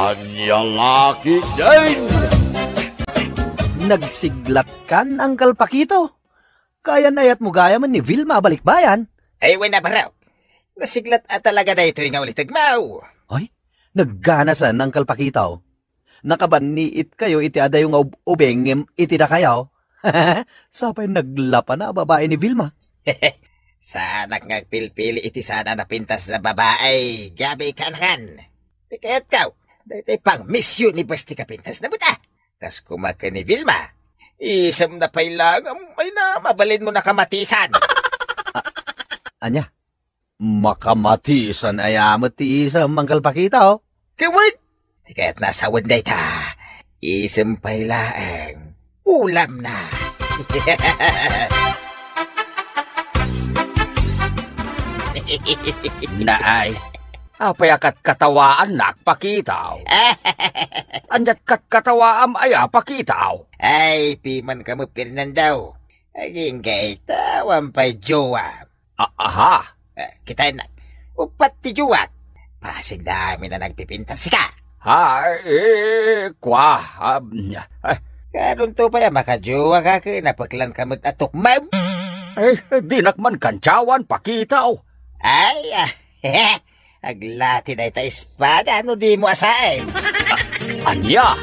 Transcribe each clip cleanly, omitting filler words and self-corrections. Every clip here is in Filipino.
Anya laki din! Nagsiglat kan, Uncle Pakito. Kaya nayat mo gaya man ni Vilma balikbayan. Ay, wala baraw. Nasiglat at talaga na ito yung ulit mau. Ay, nagganasan, Uncle Pakito. Nakabaniit kayo iti ada yung ubengem iti na kayo. Sapay naglapa na babae ni Vilma. Sana ngagpilpili iti sana napintas sa babae. Gabi kanakan. Di kaya't kaw. Dahil pang Miss Universe ti kapintas na buta. Tas kumaka ni Vilma. Isam na pailang may na mabalin mo na kamatisan. Anya, makamatisan ay amat ti isam Uncle Pakito. Kawin! Di kaya't nasawan na ita. Isam pailang ulam na. Naay, apay akat katawaan nakpakitaw. Anyat kat katawaan ay apakitaw. Ay, piman ka mo, Fernando. Aging kay tawang pa'y jowa. Aha. Kita na, upat ti jowa. Pasig dami na nagpipintas ka. Kwa. Karon to pa ya makajowa ka napaglan kamot atok ma'am. Di nakman kantsawan pakitaw. Ay, aglati na ita espada, ano di mo asain? Anya?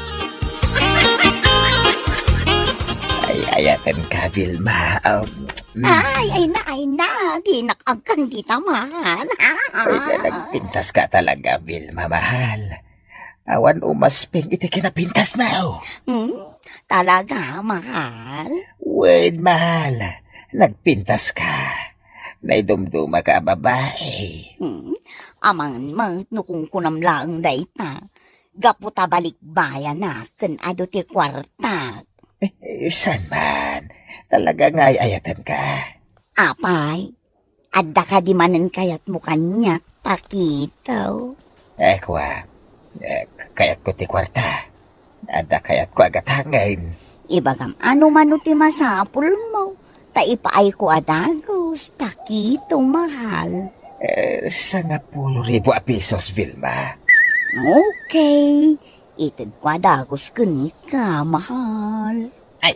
Ay, ayatan ka, Vilma. Ay na, ginakagkan kita, mahal. Ay, nagpintas ka talaga, Vilma, mahal. Awan umasping iti kinapintas mo. Talaga, mahal? Wait, mahal. Nagpintas ka. Naidumduma ka, babae. Amang nukong kunam lang dayta. Gaputa balikbayan na, kan ado ti kwarta. San man? Talaga nga'y ayatan ka. Apay, adda ka di manan kayat mo kanyak, pakitaw. Kwa, kayat ko ti kwarta. Adda kayat ko agatangain. Ibagam, ano man ti masapul mo? Taipaay ko adagos, pakito mahal. 10,000 pesos, Vilma. Okay, itid ko adagos ka, mahal. Ay,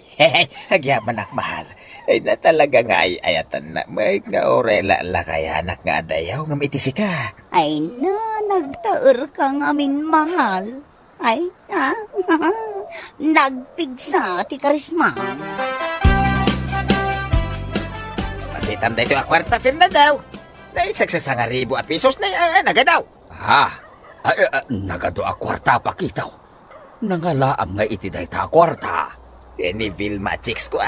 agyaman ak, mahal. Ay, na talaga nga ay ayatan na. May nga orela la kaya anak nga adayaw nga mitisi ka. Ay na, nagtaer ka ngamin, mahal. Ay, nagpigsa ti karisma. Patitam na ito ang kwarta, Fernando. Na isagsasangaribo pesos na nagadaw. Nagado a kwarta pakitaw. Nangalaam nga iti dayta kwarta. Ni Vilma chicks ko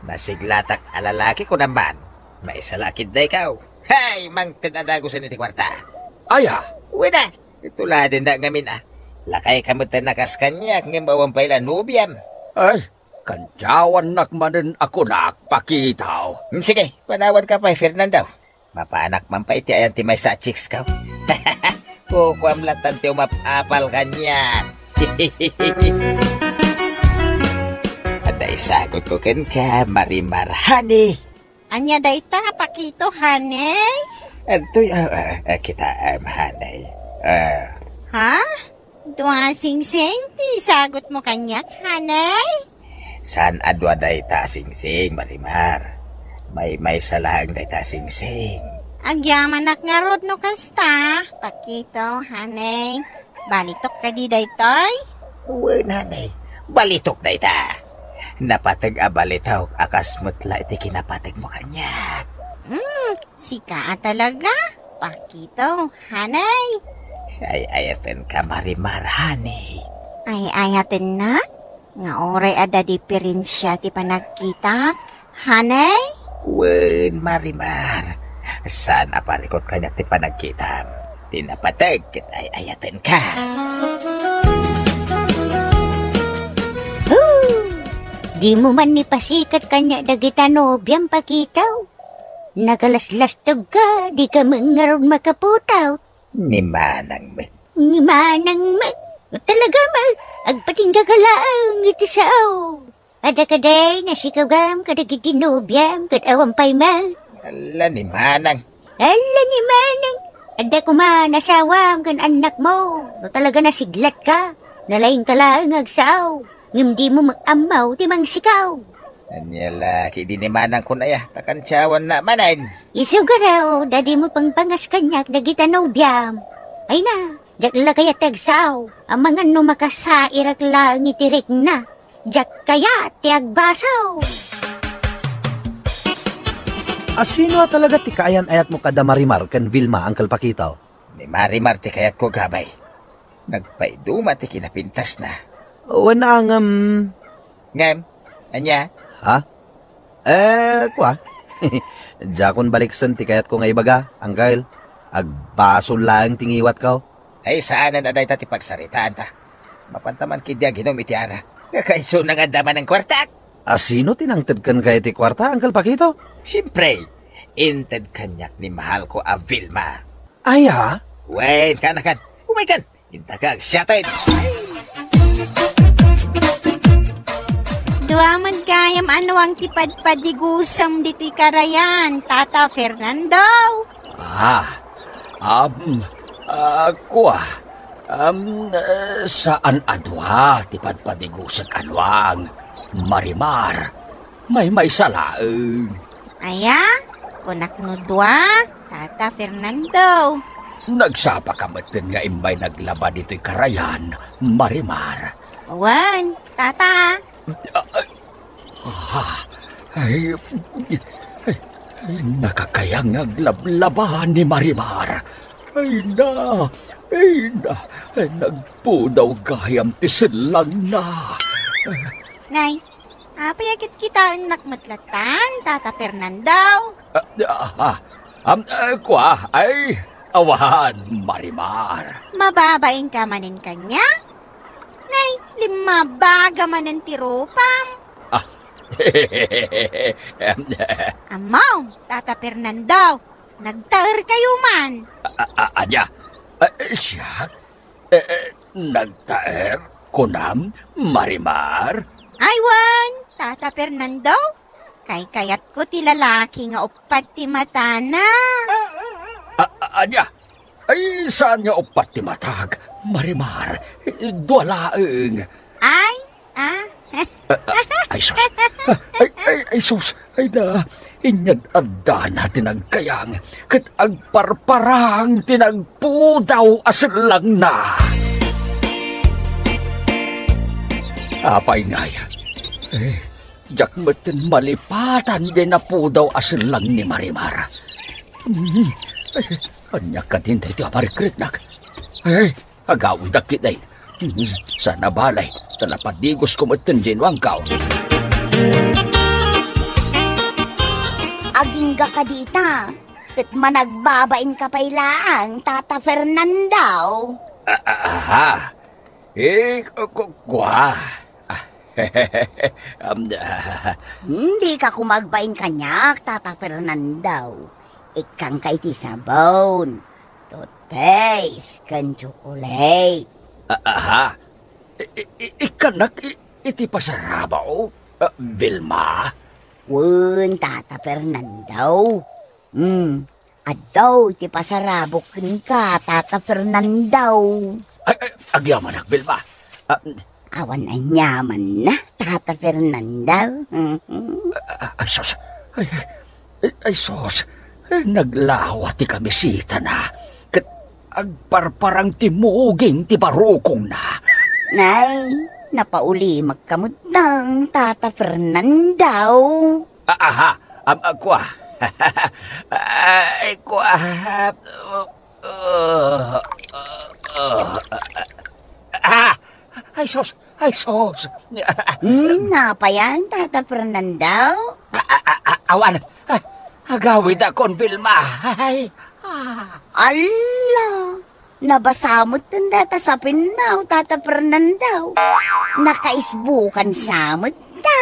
Nasiglatak alalaki ko naman. Maisalakid na ikaw. Hay, mang tinadago sa niti kwarta. Aya. Wala, tuladin na ngamin Lakay kamot na nakas kanya ng bawang pailan nubiam. Ay, kantyawan nakmanin ako nakpakitaw. Sige, panawan ka pa, Fernando. Mapanak man pa iti ayan ti may sa chicks ka. Kukuam latan ti umapapal kanya. At ay sagot ko ken ka, Marimar, honey. Anya dayta, pakito, honey? Ito'y kita, honey. Ha? Dua sing-sing, ti sagot mo kanyak, honey? San adwa dayta sing-sing, Marimar? May salang dayta sing-sing. Agyaman nak nga rod no kasta. Pakito, honey. Balitok ka di daytoy? Uwe, nanay. Balitok dayta. Napatag balitaw. Akas mutla iti kinapatag mo kanya. Sika talaga. Pakito, honey. Ay ayaten ka, Marimar, honey. Ay ayaten na? Nga oray ada diferensya ti panagkitak, honey? Wen, Marimar. Saan aparikot kanya ti panagkitam? Tinapatag ay ayaten ka. Di mo man ni pasikat kanya dagitano biyang pakitaw. Nagalaslas-tog ka, di ka mangaroon makaputaw. Ni Manang met. Ni Manang met. Talaga man, agpating gagalaang iti sao. Ada-kaday, nasikagam, kadagiti nobyam, kadawang payman. Ala ni Manang. Ala ni Manang. Ada ko man, asawam kan anak mo. No talaga nasiglat ka. Nalaing ka lang agsaw. Ngam di mo mag-amaw, timang sikaw. Anya laki, di ni manang ko na ya. Takantsawan na manan. Isu ka raw, dadi mo pang pangas kanyak, dagita no biyam. Ay na, jakla kaya tagsaw. Ang mga no makasairak lang itirik na. Jak kaya tiagbasaw. Asino talaga ti kaayan ayat mo kada Marimar kan Vilma, Uncle Pakitaw? Ni Marimar ti kayat ko gabay. Nagpaiduma ti kinapintas na. Wana ang, Ngam, anya? ha? Kwa? Jakon baliksan ti kayat ko nga ibaga, Uncle. Agbaso lang tingiwat ka. Ay saan na naday ta ti pagsaritaan ta. Mapantaman kidya ginom iti arak. Kakaiso na nga daman ng kwartak. Asino tinangted kan kay ti kwarta, Uncle Pakitaw? Siyempre, inted kanyak ni mahal ko a Vilma. Ay ha? Wait, kanakan. Umaykan. Intagag siyatin. Duaman kayam ano ang tipad-padigusam dito'y karayan, Tata Fernando. Saan adwa, tipad padigusag anwang, Marimar, may salaeng. Aya, kunak no dua, Tata Fernando. Nagsapa ka matin nga imbay naglaba dito'y karayan, Marimar. Wan, Tata. Ay, nakakayang naglablabahan ni Marimar. Ay, nagpudaw gayam tisilang na. Nay, payagit kita ang nakmatlatan, Tata Fernando. Awahan, Marimar. Mababain ka manin kanya? Nay, 5 baga manin tiropam. Amaw, Tata Fernando, nagtaer kayo man. Anya, siya, nagtaer kunam, Marimar? Aywan, Tata Fernando, kayat ko ti lalaki nga upat ti matana. Anya, ay saan niya upat ti matag, Marimar? Duwalaeng. Ay, Ay, sus. Ay, sus. Ay na, inyad adda na tinagkayang, kat agparparang tinagpudaw aslang na. Apay ngay. Jak matin malipatan din na pudaw aslang ni Marimar. Anya ka din tayo aparikritnak. Agawid akit ay. Sana balay, talapadigos ko matin din wangkaw. Aging ka dita. Tit managbabain ka pailaang, Tata Fernando. Kwa. Hindi ka kumagbain kanyak, Tata Fernando. Ikang kay ti sabon, toothpaste, kan chocolate. Ikanak iti pasarabaw, Vilma? Wun, Tata Fernando. Adaw, iti pasarabok ka, Tata Fernando. Agyaman ak, Vilma. Awan ay nyaman na, Tata Fernando. Ay, sos. Ay, sos. Naglawa ti kamisita na. Kat agparparang timuging ti barukong na. Nay, napauli magkamutang, Tata Fernando. Kwa. Ay, sos. Ay, sos. Nga pa yan, Tata Fernando? Awan. Agawid akong Vilma. Ay. Ala, nabasamot ng data sa pinaw, Tata Fernando. Nakaisbukan samot ta.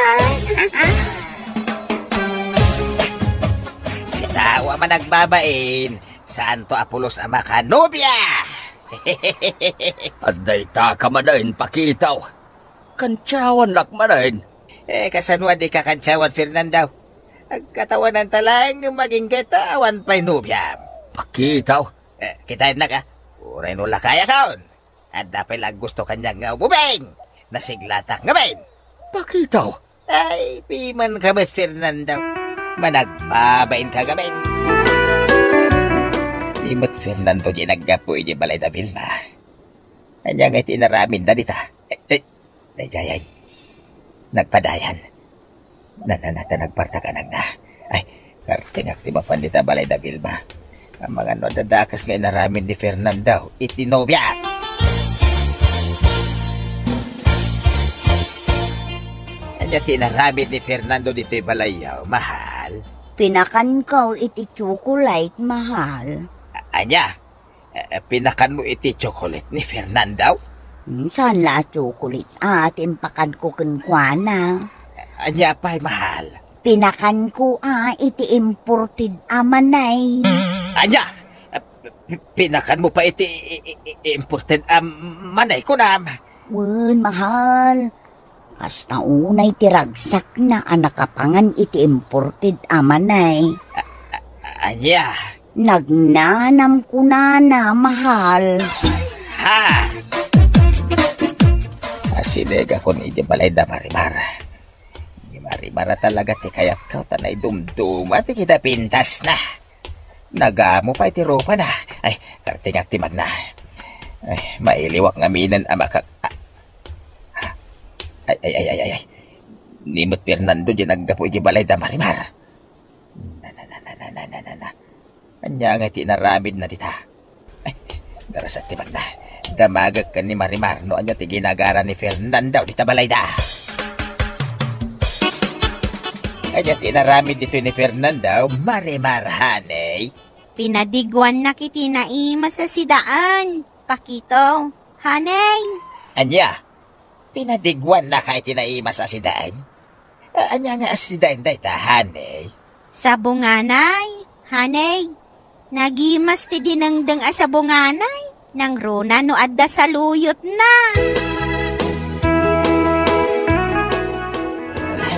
Tawa man nagbabain. Saan to Apolos ama kanobya? Aday ta ka madain pakitaw. Kantsawan lak madain. Kasanwa di kakantsawan, Fernando. Agkatawan ng talang maging katawan pa'y nubya. Pakitaw. Kita na ka. Uray nula kaya kaon. At dapat lang gusto kanyang nga ububeng. Nasiglatak nga ben. Pakitaw. Ay, piman ka ba, Fernando? Managbabain ka gamin. Di ba't Fernando di naggapoy di balay da Vilma? Anya nga tinaramin na dita. Jayay. Nagpadayan. Nananata nagparta ka nag na. Ay, kartingak di mapandita balay da Vilma. Ang mga nodadakas nga inaramin ni Fernando, itinobya. Anya tinaramin ni Fernando dito'y balayaw, mahal. Pinakan ko iti chocolate, mahal. Anya, pinakan mo iti chocolate ni Fernando? Saan la chocolate? Timpakan ko kenkwana. Anya pa'y mahal. Pinakan ko iti imported amanay. Anya, pinakan mo pa iti imported manay ko na. Wen, mahal. Kasta unay tiragsak na anakapangan iti imported amanay. Anya. Nagnanam ko na, mahal. Ha! Asinega ko ni balay da Marimar. Ni Marimar talaga ti kayat ka tanay dumduma ti kita pintas na. Nagamo pa iti ropa na. Ay, kartingak ti magna. Ay, mailiwak nga minan amakak. Ay. Nimot Fernando di naggapo di balay da Marimar. Na. Anya nga tinaramid na dita. Ay, darasat ti magna. Damagag ka ni Marimar no anya ti ginagara ni Fernando dita balay da. Anya tinaramid dito ni Fernando, Marimar hanay. Pinadigwan na kiti naima sa sidaan. Pakito, hanay. Anya, pinadigwan na kay tinaima sa sidaan. Anya nga sidaan day hanay. Sa bunganay, hanay. Nagimas ti dinangdang sa bunganay. Nang rona no adda sa luyot na.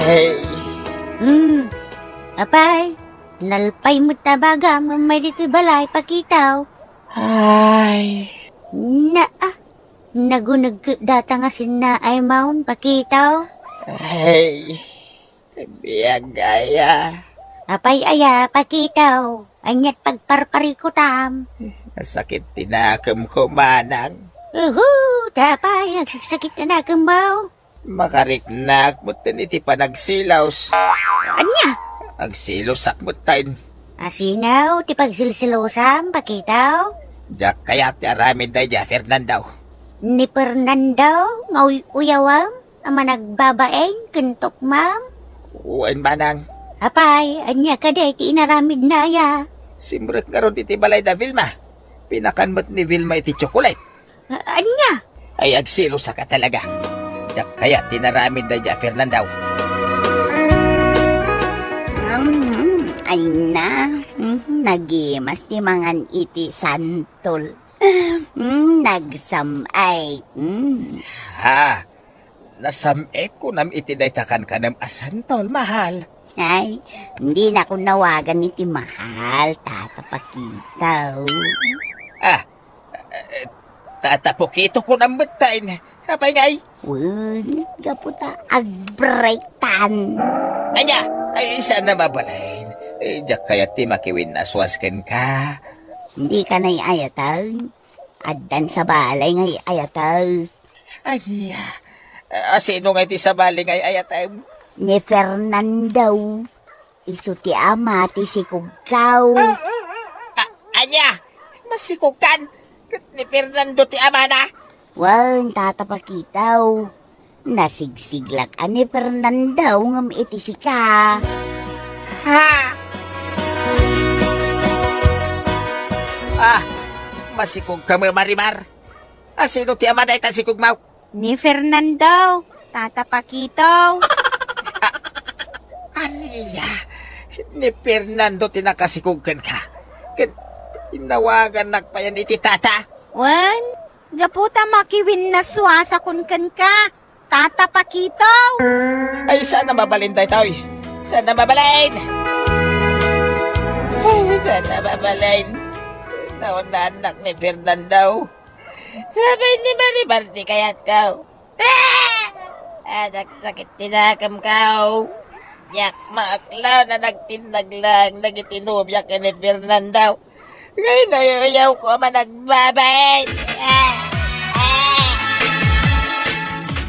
Hey. Apay, nalpay mo tabaga, mamay dito balay, pakitaw. Ay. Nagunag data nga sina ay maun, pakitaw. Hey. Biyagaya. Apay aya, pakitaw. Anyat pagparpari ko tam. Sakit tinakam ko manang. Tapay, nagsasakit na nagambaw. Makariknak mo iti panagsilaws. Anya? Agsilosak mo tayo. Asinaw, ti pagsilsilosam, pakitaw. Diyak kaya ti aramid na dya, Fernando. Ni Fernando, uyawam, ama nagbabaeng, kentok ma'am. Uwan manang. Apay, anya ka day, ti inaramid na ya. Simrek nga ron iti balay da Vilma. Pinakanmat ni Vilma iti chocolate. Anya? Ay agsilosak ka talaga. Diyak kaya tinaramid na dya, Fernando. Ay na, nagimas ti mangan iti santol. Nagsamay. Ha, nasamit ko nam iti daytakan ka nam asantol, mahal. Ay, hindi na ko nawagan iti mahal, tatapakitaw. Tatapokito ko nam batain. Apay ngay? Kaputa, agbreaktan. Anya, ay saan na mabalain? Diyak kaya ti makiwin na swasken ka. Hindi ka na'y ayataw. Addan sa balay ngay ayataw. Anya, sino nga ti sa balay ngay ayataw? Ni Fernando. Isu ti ama ti sikugkaw. Anya, masikukan. Ni Fernando ti ama na. Tatapakitaw. Nasigsiglat ani Fernando ngam iti sika. Ha? Masikog ka mo, Marimar. Sino ti ama na ikasikog mo? Ni Fernando, tatapakito. Aniya, ni Fernando tinakasikugan ka. Inawagan nakpayan iti tata. Gaputa makiwin na swasa kun ka. Tatapakito. Ay, saan na mabalin tayo, Toy? Saan na mabalin? Saan na mabalin? nauna anak ni Fernando. Sabay ni Maribar di kayat kau. Anak sakit tinakam kau. Yak maaklaw na nagtindag lang nagitinubyak ni Fernando. Ngayon nayayaw ko man nagbabay.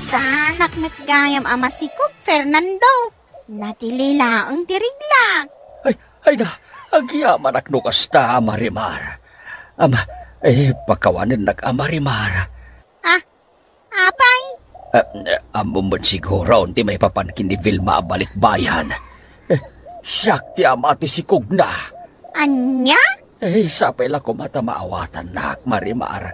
Sanak nagayam ama si Kuk Fernando. Natilila ang tirigla. Ay na, agyaman ak no kasta, Marimar. Pakawanin nag-Marimar. Apay? Amumod siguro, hindi may papankin ni Vilma balik bayan. Siyak ti amati si Kugna. Anya? Sapay lang ko mata maawatan na, Marimar.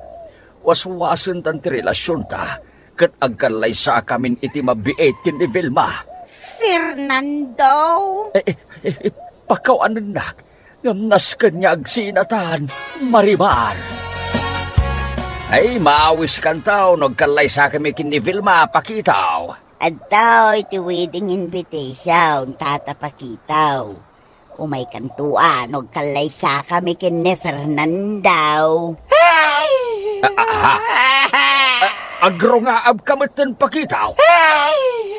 Waswasan tan ti relasyon ta, kat agkalay sa kamin iti mabiit kin ni Vilma. Fernando? Pakawanin nak, ngamnas kanyag sinatan, Marimar. Ay, maawis kan tao, nagkalay sa kami kin ni Vilma, pakitaw. At tao iti wedding invitation, tatapakitaw. Umay kantuan, nagkalay sa kami kin ni Fernando. Agro nga ab kamatan pakitaw.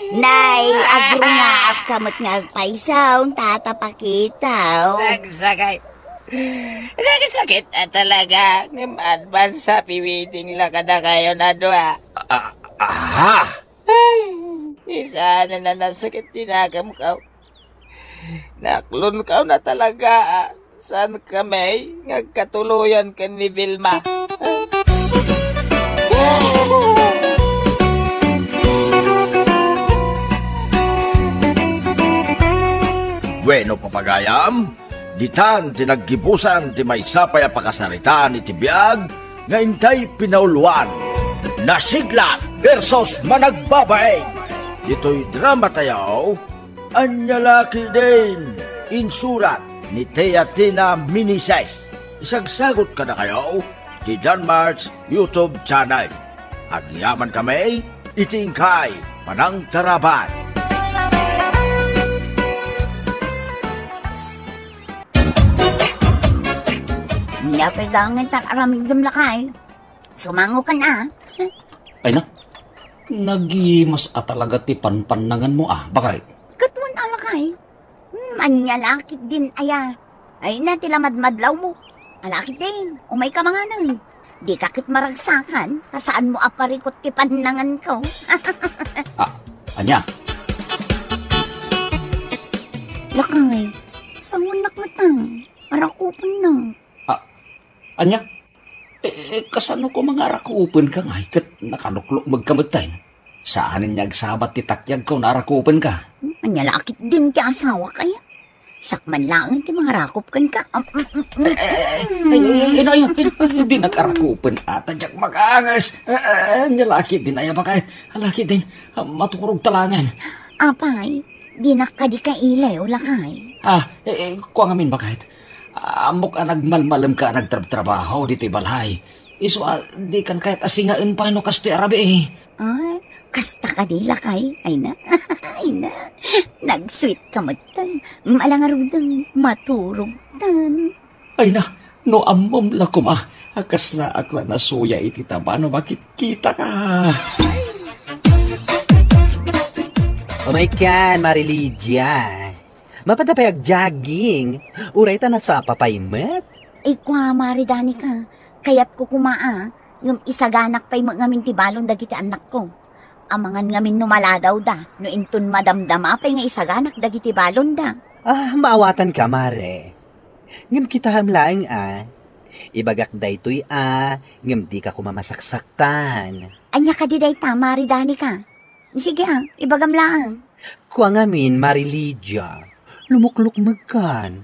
Nay, agro nga at kamot nga paisaw, tatapakitaw. Nagsakit at talaga. Ngam advance sa piwiting lang kada kayo na doa. Isa na nasakit tinagam ka. Naklon ka na talaga. Saan kami? Ngagkatuluyan ka ni Vilma. Bueno, papagayam, ditan tinaggibusan ti may sapay a pakasaritaan iti biag, nga intay pinauluan. Nasigla versus Managbabae. Ito'y drama tayaw, anyalaki din, insurat ni Teatina Minises. Isagsagot ka na kayo, ti Danmar's YouTube channel. Agyaman kami, itingkay, Manang Taraban. Napagangan tak araming damlakay. Sumango ka na. Ay na, nagimas talaga ti panpanangan mo bakit? Katwan alakay. Anyalakit din aya. Ay na tilamadmadlaw mo. Alakit din. Umay ka mga nang. Di kakit maragsakan. Kasaan mo aparikot ti panangan ko. Anya? Lakay. Sangunak matang. Arakupan na. Anya? Kasano ko mga arakupan ka nga, kat nakanuklok magkamatay. Saan niya agsabat ti takyag ko na arakupan ka? Anyalakit din ti asawa kaya. Sakman lang ti mga rakop kan ka. Hindi nag-arakupan ata diyak mag-angas. Anyalakit din ay bakit? Alakit din, matukurog talangan. Apay, di nakadi ka ilay o lakay. Kuha ngamin bakit? Amok nagmalmalam ka nagtrabaho dito balhay. Iso di kan kahit asingain pa no kasti arabi Ay, kasta ka di lakay. Ay na, ay na. Nag-sweet ka matang. Malangarudang maturugtan. Ay na, no amom la kuma. Akas na akla na suya iti tabano bakit kita ka. Oh my God, Marilidia. Mapadapay jogging. Uray ta na sa papaymet. Kwa maridani ka. Kayat ko kumaa. Yung isaganak pa'y ngamin tibalon dagiti anak ko. Amangan ngamin numaladaw da. No intun madamdama pa'y nga isaganak dagiti balon da. Maawatan ka, Mare. Ngam kita hamlaang Ibagak daytoy ngam di ka kumamasaksakan. Anya ka di day ta, maridani ka. Sige ibagam lang. Kuha ngamin, Marilidia. Lumuklok magkan.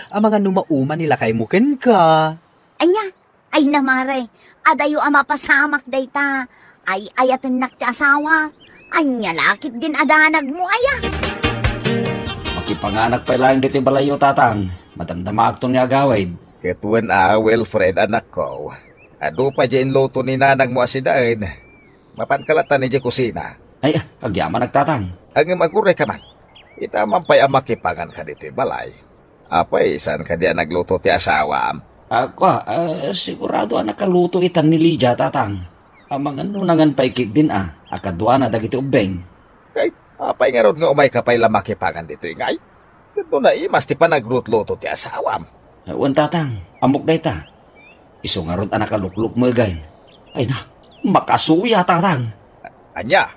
Ang mga numauma nila kay muken ka. Anya, ay namare. Adayo ama pasamak dayta. Ay ayatin nakti asawa. Anya lakit din adanag mo aya. Makipanganak pa lang dito balayo tatang. Madamdamak to niya gawid. Ketuan Wilfred anak ko. Ado pa dyan loto ni nanang mo asidain. Mapankalatan ni dyan kusina. Ay, agyaman nagtatang. Ang magure ka man. Itaman pa'y makipangan ka dito balay. Apay, saan ka diyan nagluto ti asawa? Sigurado nakaluto itan ni Lydia, tatang. Amang nangan paikit din akadwa na dagiti ubeng. Kay, apay nga ron nga umay kapay lamakipangan dito ingay. Ito na mas ti pa nagrutluto ti asawam. Wan tatang, amok na ita. Iso nga ron nakalukluk magay. Ay na, makasuya tatang. Anya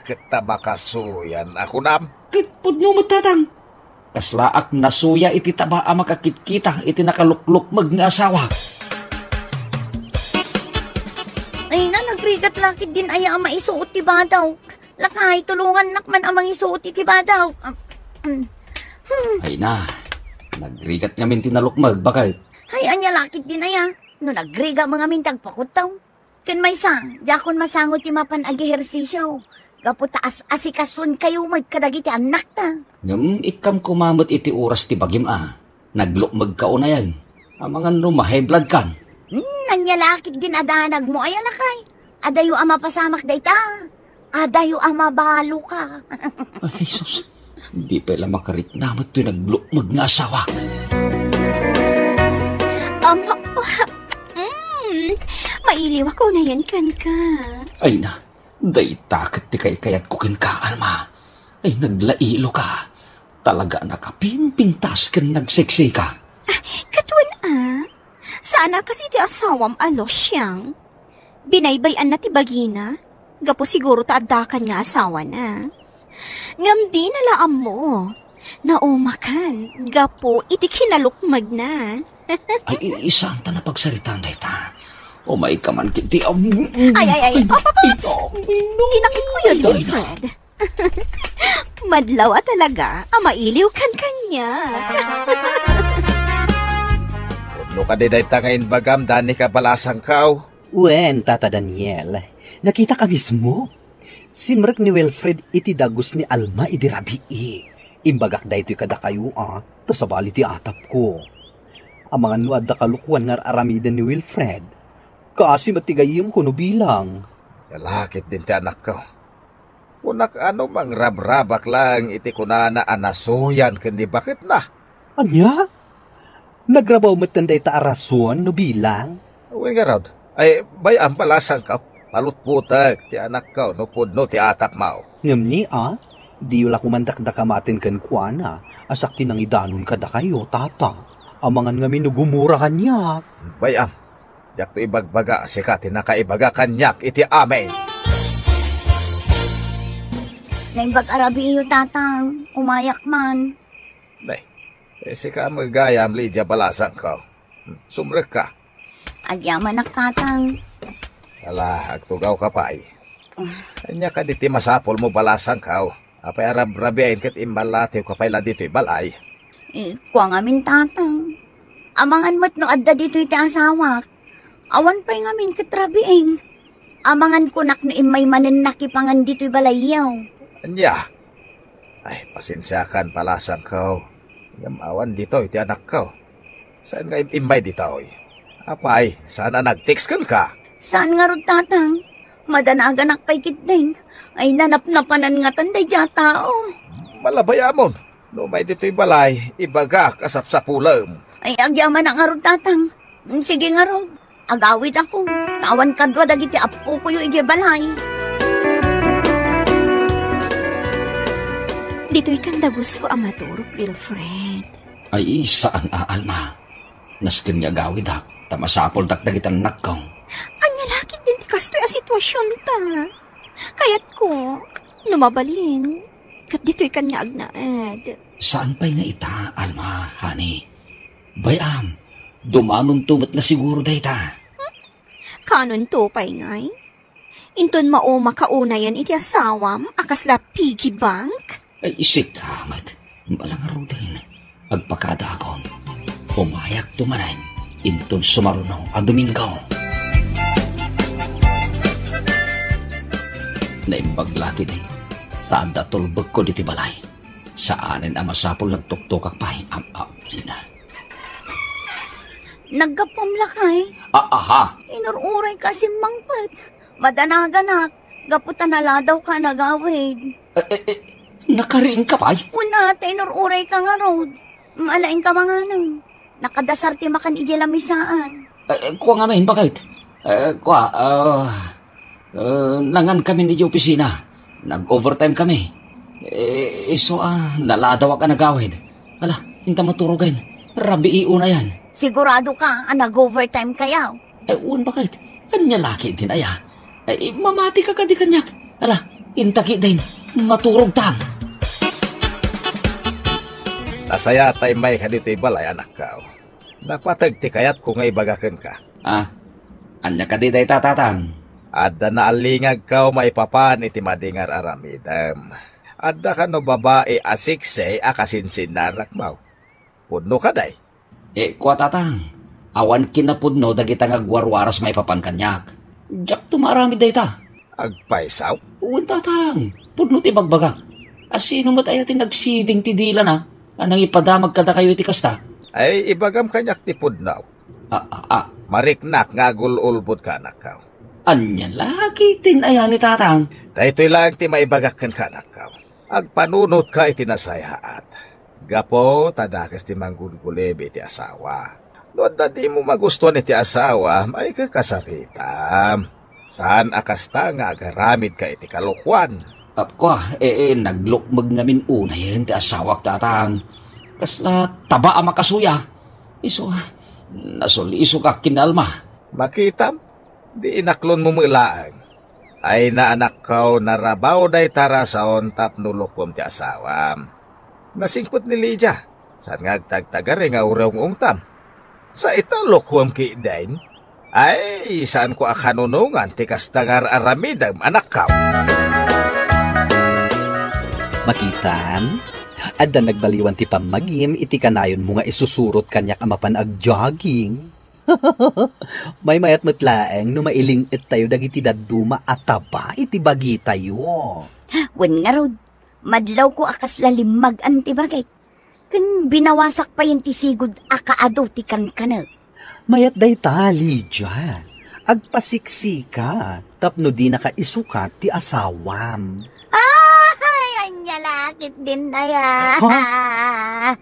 kita makasuyan ako nam. Kitpod nyo mo tatang. Kaslaak nasuya iti taba makakit-kita iti nakalukluk mag nga asawa. Ay na, nagrigat lakid din aya ang maisuot ti badaw. Lakay, tulungan nakman ang mangisuot iti badaw. Ay na, nagrigat nga min tinalukmag, bakit? Ay, anya lakid din aya. No nagriga mga mintag pakutaw. Ken may jakon masangot ti mapan ag-ehersisyo. Gapo taas asikasun kayo magkadagiti anak ta. Ngam ikam kumamot iti oras ti bagim Naglukmag ka una yan. Amangan high blood kan. Nanyalakid din adanag mo ay alakay. Adayo ama pasamak dayta. Adayo ama balo ka. Ay, sus. Hindi pala makaritnamat ito naglukmag nga asawa. Mailiw ako na yan kan ka. Ay na, day takot ti kayat kukin ka, Alma. Ay naglailo ka. Talaga nakapimpintas kan nagseksi ka. Katwan sana kasi di asawam alo siyang. Binaybayan na ti bagina. Gapo siguro taadakan nga asawa na. Ngam di nalaam mo. Naumakan. Gapo iti kinalukmag na. Ay, isang ta na pagsalitan day ta. O may kaman kiti. Ay. Papaps! Inakikuyo di Wilfred. Madlaw talaga. Mailiw kan kanya. Puno ka di day tangayin bagam, dani ka balasang kaw. Wen, Tata Daniel, nakita ka mismo. Simrek ni Wilfred iti dagus ni Alma iti rabii. Imbagak da ito'y kada kayo tasabali ti atap ko. Ang mga nuad da kalukuan nga aramidan ni Wilfred. Kasi matigayim ko no bilang. Kalakit din ti anak ko. Kunak ano mang rabrabak lang iti kunana anasuyan kundi bakit na? Anya? Nagrabaw matanda ita arason no bilang? Uwi nga raw. Ay, bayang palasang ka. Palutputak ti anak ko no pudno ti atap mao. Ngamni di wala kumandakda kamatin kan kuana. Asak tinang idanon kada kayo, tata. Amangan nga minugumura kanyak. Bayang. Jak to ibagbaga, sikati nakaibaga kanyak iti amen. Naimbag arabi iyo tatang, umayak man. Nay, sika magayam Lydia balasang ko. Sumrek ka. Agyaman ak tatang. Ala, agtugaw ka pa ay. Kanya ka diti masapol mo balasang ka. Apay arab-rabiain kat imbalatiw ka pala dito'y balay. Kuwa ngamin tatang. Amangan mo't no adda dito'y ti asawak. Awan pa'y ngamin katrabiin. Amangan kunak na imay manen nakipangan dito'y balayaw. Anya? Ay, pasensyakan palasang ko. Awan dito, iti anak ko. Saan nga imay dito? Apay, sana nag-text ka? Saan nga ron tatang? Madanaganak pa'y kitding. Ay nanap-napanan nga tanday dya tao. Malabayamon. No may dito'y balay, ibaga kasapsapulam. Ay agyaman na nga ron tatang. Sige nga ron. Agawid ako. Tawan kadwa dagiti apo ko yung balay. Dito'y kanda gusto amaturok, Wilfred. Ay, saan Alma? Naskin niya gawid tamasapol dakdagitan nakong. Anya lakit din ti kastoy a sitwasyon ta. Kayat ko, lumabalin. Kat dito'y kanya agnaed. Saan pa'y nga ita, Alma, honey? Bayam, dumanon tumat na siguro day ta. Kanon to pa'y ngay? Inton mao makaunayan iti asawam, akasla piggy bank? Ay, isik kamat. Malang din. Agpakadakon. Pumayak tumanan. Inton sumarunong ang Domingo. Naimbaglatid tada tulbog ko diti balay. Saanin ang masapol nagtuktukak pa'y na. Naggapam lakay. Aha! Inururay kasi mangpat. Madanaganak. Gaputan naladaw ka nagawid. Nakariin ka pa'y? Una, inururay ka nga road. Malaing ka mga nang. Nakadasar ti makan ije lamisaan. Kuha nga main, bakit? Nangan kami ni opisina. Nag-overtime kami. Naladaw ka nagawid. Ala, hinta maturugan. Rabi iuna yan. Sigurado ka, nag-overtime kayaw. Bakit? Kanya laki din aya. Mamati ka di kanyak. Ala, intaki din. Maturog tam. Nasaya tay may ka dito'y balay anak ka. Napatag ti kayat kung nga ibagakan ka. Anya ka di day tatatang. Adda na alingag ka maipapan iti madingar aramidam. Adda ka no babae asiksay akasinsin narak mau. Pudno ka day. Kuha tatang. Awan kinapudno dagita ngagwarwaras maipapan kanyak. Jak tumarami day ta. Agpaisaw? Uwan tatang. Pudno ti bagbagak. Asino matayatin nagsiding ti dila na. Anang ipadamag kada kayo iti kasta. Ay ibagam kanyak ti pudnaw. Mariknak nga gululbod ka anak ka. Anya laki tin ayan ni tatang. Dahito'y lang ti maibagak kan ka anak ka. Agpanunot ka iti nasayaat. Gapo tadakas ti manggulgulib iti asawa. Doon na di mo magustuhan iti asawa, may kakasarita. Saan akasta nga agaramid ka iti kalukwan? Naglukmag namin una yan ti asawak tatang. Kasla taba ang makasuya. Nasuliso ka kinalma. Makitam, di inaklon mo mulaang. Ay naanak kaw narabaw day tara sa ontap nulukom ti asawam. Nasingpot ni Lydia. Saan nga agtagtagari nga uraw ng ungtam? Sa ito lukwam ki dain. Ay, saan ko akanunungan ti kastagar aramidam anak kaw? Makitan, adda nagbaliwan ti pamagim iti kanayon mo nga isusurot kanyak amapan ag jogging. May mayat matlaeng no mailing et tayo dagiti daduma ataba iti bagi tayo. Wen nga rod, madlaw ko akas lalimag antibagay. Kan binawasak pa yung tisigod akaado ti kankanag. Mayat day ta, Lydia. Agpasiksika, tapno di nakaisukat ti asawam. Anya lakit din na ya.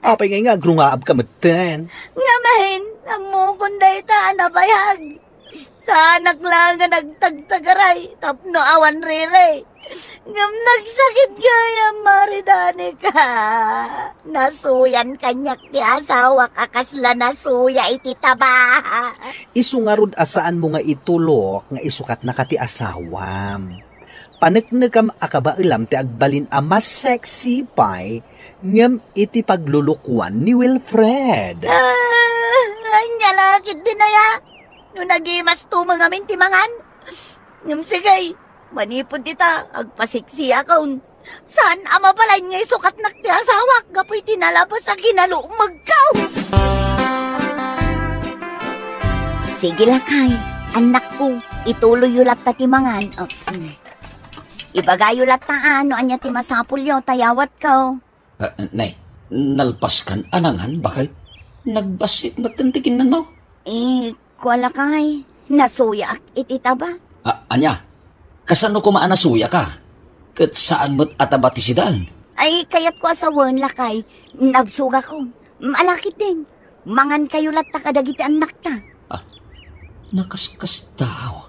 Apay nga agrungaab ka maten. Nga mahin, amukon day ta nabayag. Sa anak lang nga nagtagtagaray, tapno awan rere. Ngam nagsakit kaya maridani ka. Nasuyan kanyak ti asawa kakasla nasuya iti taba. Isungarod asaan mo nga itulok nga isukat na ka ti asawam. Panagnagam akabailam ti agbalin a mas sexy pay ngam iti paglulukwan ni Wilfred. Anya lakit din na ya. No nagimas tumang amin ti mangan. Ngam sigay, manipod dita, agpasiksi akaw. Saan ama palay ngay sukat nak ti asawak, gapoy tinalabas sa kinalumag kaw. Sige lakay, anak ko, ituloy ulat ta ti mangan. Ibagay ulat ta ano anya ti masapul yo, tayawat kaw. Nay, nalpas kan anangan, bakit? Nagbasit matantikin na mo? Kuala kay, nasuya iti taba. Anya, kasano kumaanasuya ka? Kat saan mo't ataba ti sidaan? Ay, kayat ko asawan lakay, nabsuga ko. Malakit din, mangan kayo latta kadagiti anak ta. Nakaskas daw.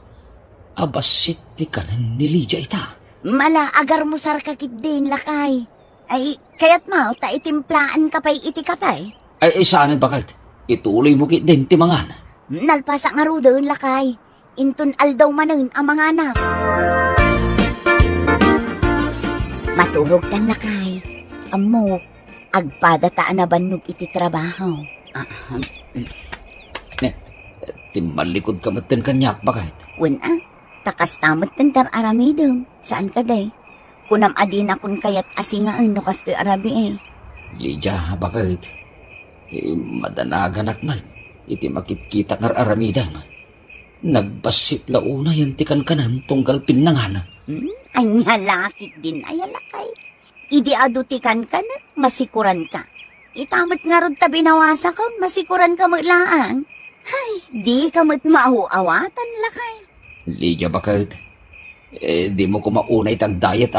Abasit ti kanan ni Lydia ita. Mala, agar mo sarkakit din lakay. Ay, kayat mo, taitimplaan ka pa'y iti kapay. Ay, saanin bakit? Ituloy mo kit din ti mangan. Nalpasa nga rudoon lakay. Intun aldaw manan ang mga anak. Maturog tan lakay. Amo, agpadataan na banog iti trabaho. Timbalikod ka matan kanyak, bakit? Takas tamat tantar aramidom. Saan ka day? Kunam adin akon kayat asingaan no kastoy arabi Lydia, bakit? Madanagan akmat. Iti makikita ngar aramidam. Nagbasit launa yung tikan kanan tunggal pinangan. Anya lakit din ayalakay. Idi adutikan ka na, masikuran ka. Itamot nga rod tabi nawasa ka, masikuran ka maglaan. Ay, di ka mo't mauawatan lakay. Lydia, bakit? Di mo ko maunay tag diet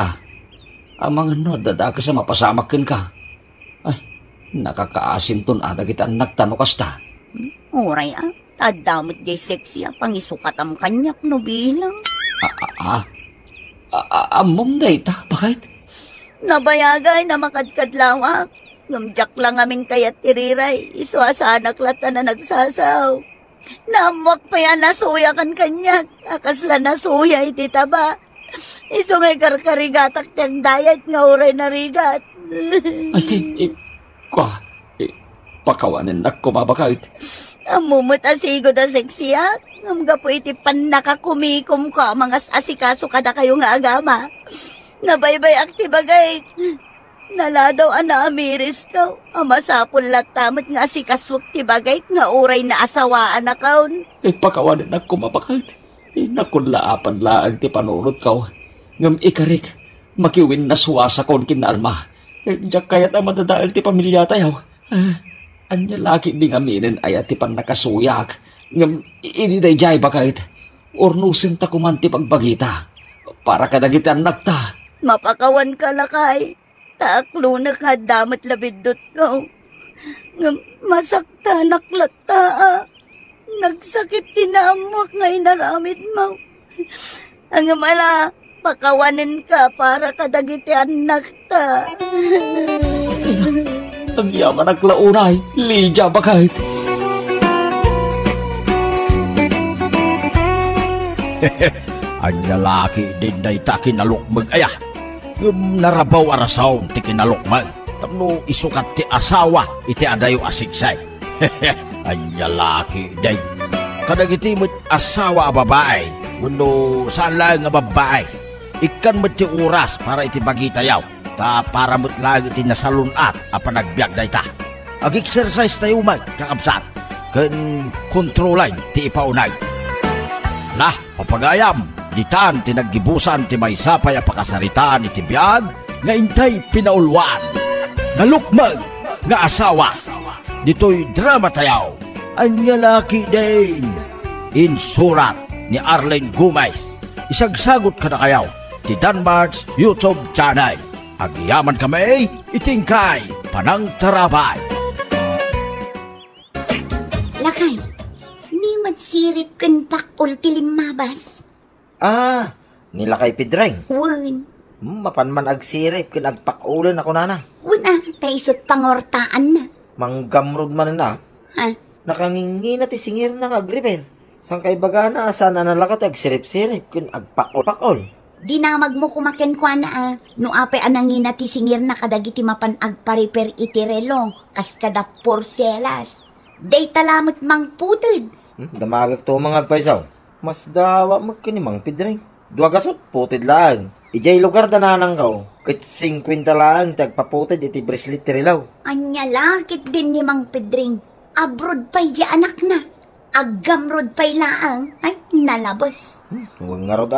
Ang mga no, dada ka sa mapasamakin ka. Ay, Nakakaasim ton ada kita anak tano kasta. Uray tadamot jay sexy pangisukat am kanyak no bilang. Amom day ta, bakit? Nabayagay na makadkadlawak. Ngamjak lang amin kayat tiriray. Iswa sa anak lata na nagsasaw. Namwak pa yan nasuya kan kanyak. Akasla nasuya iti taba. Iso ngay karkarigatak tiyang dayat nga uray na rigat. Pakawanin na kumabakit. Amumot asigo da seksiyak. Ngamga po iti pan nakakumikom ko mga asikaso kada kayo nga agama. Nabaybay akti bagay. Naladaw ana amiris ka. Amasapon latamat nga asikaswag ti bagay nga uray na asawaan na kaon. Pakawanin na kumabakit. Nakunlaapan laang ti panunod ka. Ngam ikarik, makiwin na suwasa kon kinalma. Diyak kayat na madadaal ti pamilya tayo. Anya laki ding aminin ay ati pan nakasuyak. Ngam iniday jay bakit. Ornusin ta kumanti pagbagita. Para kadagitan nagta. Mapakawan ka lakay. Taaklo na ka damat labidot ko. Ngam masakta naklata. Nagsakit tinamok nga inaramid mo. Ang mala, pakawanin ka para kadagitian nakta. Ang yaman naglaunay, Lydia bakit? Ang lalaki din na ita kinalukmag aya. Narabaw arasaw ti kinalukmag. Tapno isukat ti asawa iti adayo asigsay. Ang lalaki din. Kadagiti mo't asawa a babae. Wano saan lang nga babae. Ikan mo't ti oras para iti bagitayaw. Ta para mo't lang iti nasalunat a panagbiag da ita. Ag-exercise tayo man kakabsat. Kan kontrolan ti ipaunay. Nah, papagayam, ditan tinaggibusan ti may sapay a pakasaritaan iti biyag, nga intay pinaulwan. Nalukmag nga asawa. Dito'y drama tayaw. Ang lalaki din. Insurat ni Arlene Gomez. Isagsagot ka na kayaw ti Danmar's YouTube channel. Agyaman kami, itingkay, panang tarabay. Lakay, ni magsirip kan pakul tilimabas. Nilakay pidray. Wan. Mapanman agsirip kin agpakulan ako nana. Wana, taisot pangortaan na. Manggamrod man na. Ha? Nakangingi na ti singir na agribel. Sang kay bagana asa na nalakat agsirip-sirip kin agpakol-pakol. Dinamag mo kumaken kwa na no apay anangin na ti singir na kadagiti mapan agpariper iti relo. Kas kada porselas. Day talamot mang putod. Damagag to mga agpaisaw. Mas dawa magkinimang pidray. Duwagasot putid lang. Ijay lugar da nananggaw. Kit 50 lang tagpaputid iti brislit ti rilaw. Anya lakit din ni Mang Pedring. Abroad pa'y di anak na. Aggamrod pa'y laang. Ay, nalabas. Huwag nga rod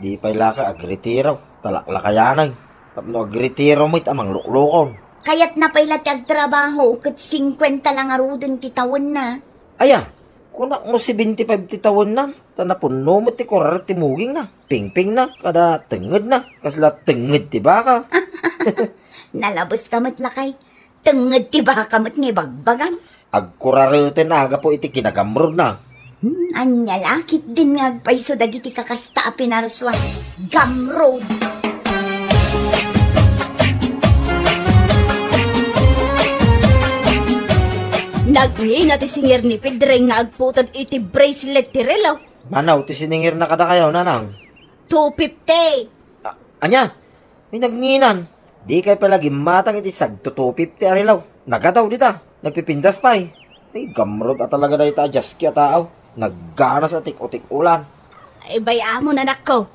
Di pa'y laka agretiro. Talaklakayanay. Tapno agretiro mo't amang luklukon. Kaya't na pa'y latag trabaho. Kit 50 lang arudin titawon na. Aya, kunak mo si 25 titawon na. Tanapuno mo ti kurar ti muging na. Ping-ping na. Kada tenged na. Kasla tenged ti baka. Nalabas kamot lakay. Tenged ti baka kamot ni bagbagan. Agkurarete na aga po iti kinagamrod na. Anya lakit din nga agpaiso dagiti kakasta a pinarswan. Gamrod. Nagwi na ti singir ni Pedring nga agputad iti bracelet ti relo. Manaw, ti siningir na kada kayaw, nanang. 250. Anya, may nagnginan. Di kay palagi matang iti sag to 250 arilaw. Nagataw dita, nagpipindas pa eh. Ay, gamrod at talaga na ita, just kya tao. Nagganas at tik-utik ulan. Ay, baya mo na nako.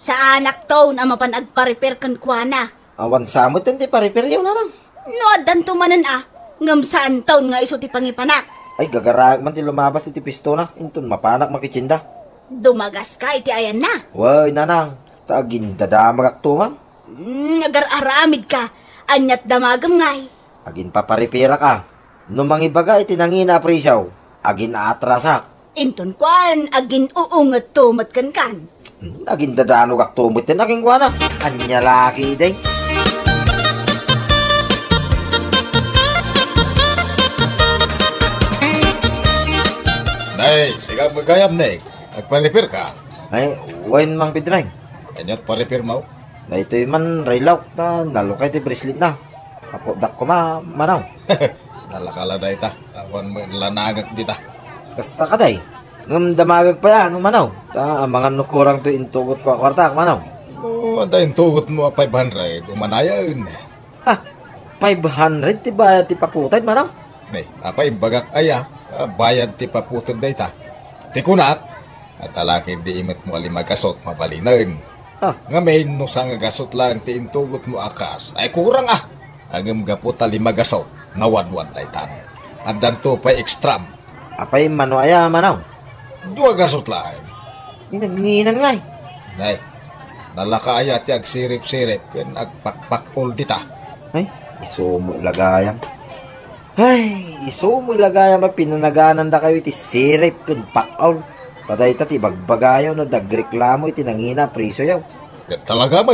Sa anak to na mapanagpa-repair kan kwa na. Awan samot hindi pa-repair yun, nanang. No, adan tumanan ngam saan taon nga iso ti pangipanak. Ay, gagarag man ti lumabas iti pistona. Intun mapanak makichinda. Dumagas ka iti ayan na. Way, nanang. Taagin dadamag aktuman. Agar-aramid ka. Anyat damagam ngay. Agin paparipira ka. Numang ibaga iti nangina presyaw. Agin atrasak. Inton kwan, agin uungat tumat kan. Agin dadanog aktumot din aging kwana. Anya laki day. Ay, siga magayam na nagpa-repair ka. Ay, wain mang Pedray. Kanyat pa-repair mo. Na ito'y man raylaw na nalukay ti bracelet na. Kapodak ko manaw. Nalakala na ita. Awan mo lanagak dita. Basta ka day. Ngam damagag pa yan, manaw. Ta, mga nukurang to intugot ko kwarta, manaw. Anda yung tugot mo 500. Umanaya yun. Ha, 500 ti bayad ti paputay, manaw. Nay, apa bagak aya. Bayad ti paputod na ita. Ti kunak. At alaki di imit mo alimagasot mabalinan. Nga may nusang gasot lang ti intugot mo akas. Ay kurang Agam gapot alimagasot. Nawadwad na itan. At danto pa ekstram. Apay mano aya, manaw. 2 gasot lang. Inagminan nga Nay, nalakaaya ti agsirip-sirip. Ken agpakpakol dita. Ay, iso mo ilagayam. Ay, iso mo ilagayam. Pinanaganan da kayo iti sirip kun pakaul. Paday ta ti bagbagayaw na dagreklamo iti nangina priso yaw. Talaga ba?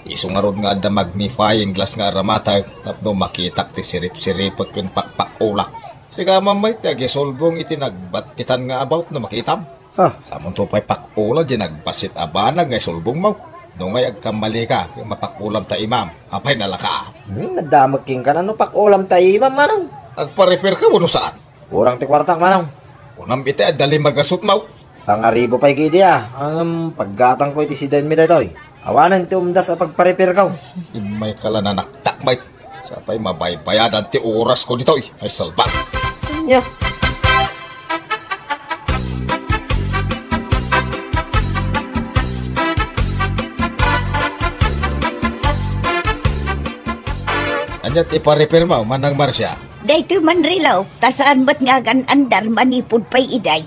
Iso nga ron nga da magnifying glass nga ramata tapno makitak ti sirip-siripot kun pakpakulak. Siga mamay ti agisolbong iti nagbatitan nga about na makitam. Samon to pa'y pakula di nagbasit abanag nga solbong mo. No ngay agkamali ka mapakulam ta imam. Apay nalaka. Nadamag king ka na no pakulam tayo imam, manaw. Agpa-repair ka mo no saan? Kurang ti kwartak, manaw. Unang iti adali magasot mo. Sangaribo pa'y kidi ang paggatang ko iti sidan mi daytoy. Awanan ti umdas a pagpa-repair kaw. Imay kala na naktakbay. Sapay mabaybayadan ti oras ko dito ay salbang. Yeah. Anyat ipa-repair mo, manang Marcia. Daytoy man rilaw, tasaan ba't nga andar manipod pa'y iday?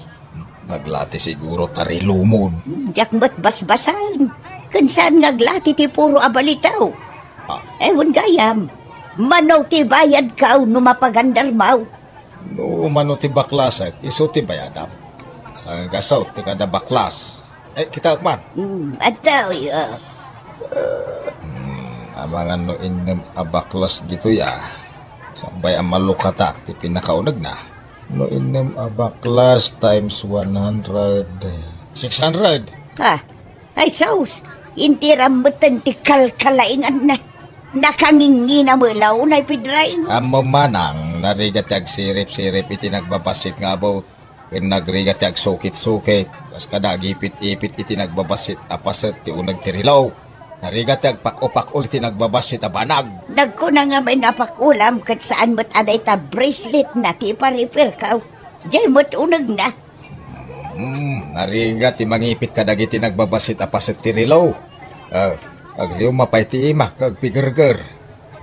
Naglati siguro tarilumon. Diyak ba't basbasan? Kansaan nga glati ti puro abalitaw? Ewan gayam, manaw ti bayad ka no mapagandar mau. No, mano ti baklas iso ti bayadam. Sa gasaw ti kada baklas. Kita akman. Ataw, Amangan no inem abaklas dito ya. Sabay ang malukata ti pinakaunag na. No inem abaklas times 100. 600. Ay saus, hindi rambutan ti kalkalaingan na. Nakangingi na mulaw na ipidrain. Amo manang, narigat yag sirip-sirip iti nagbabasit nga about. When nagrigat yag sukit-sukit. Kas kada ipit-ipit iti nagbabasit apaset ti unag tirilaw. Narigat yag pak-o-pak-ul iti nagbabasit abanag. Nagko na nga may napakulam kat saan mo't aday ta bracelet na ti pa-repair ka. Diyan mo't unag na. Narigat ti mangipit kadag iti nagbabasit apaset tirilaw. Agliw mapay ti ima kag pigurger.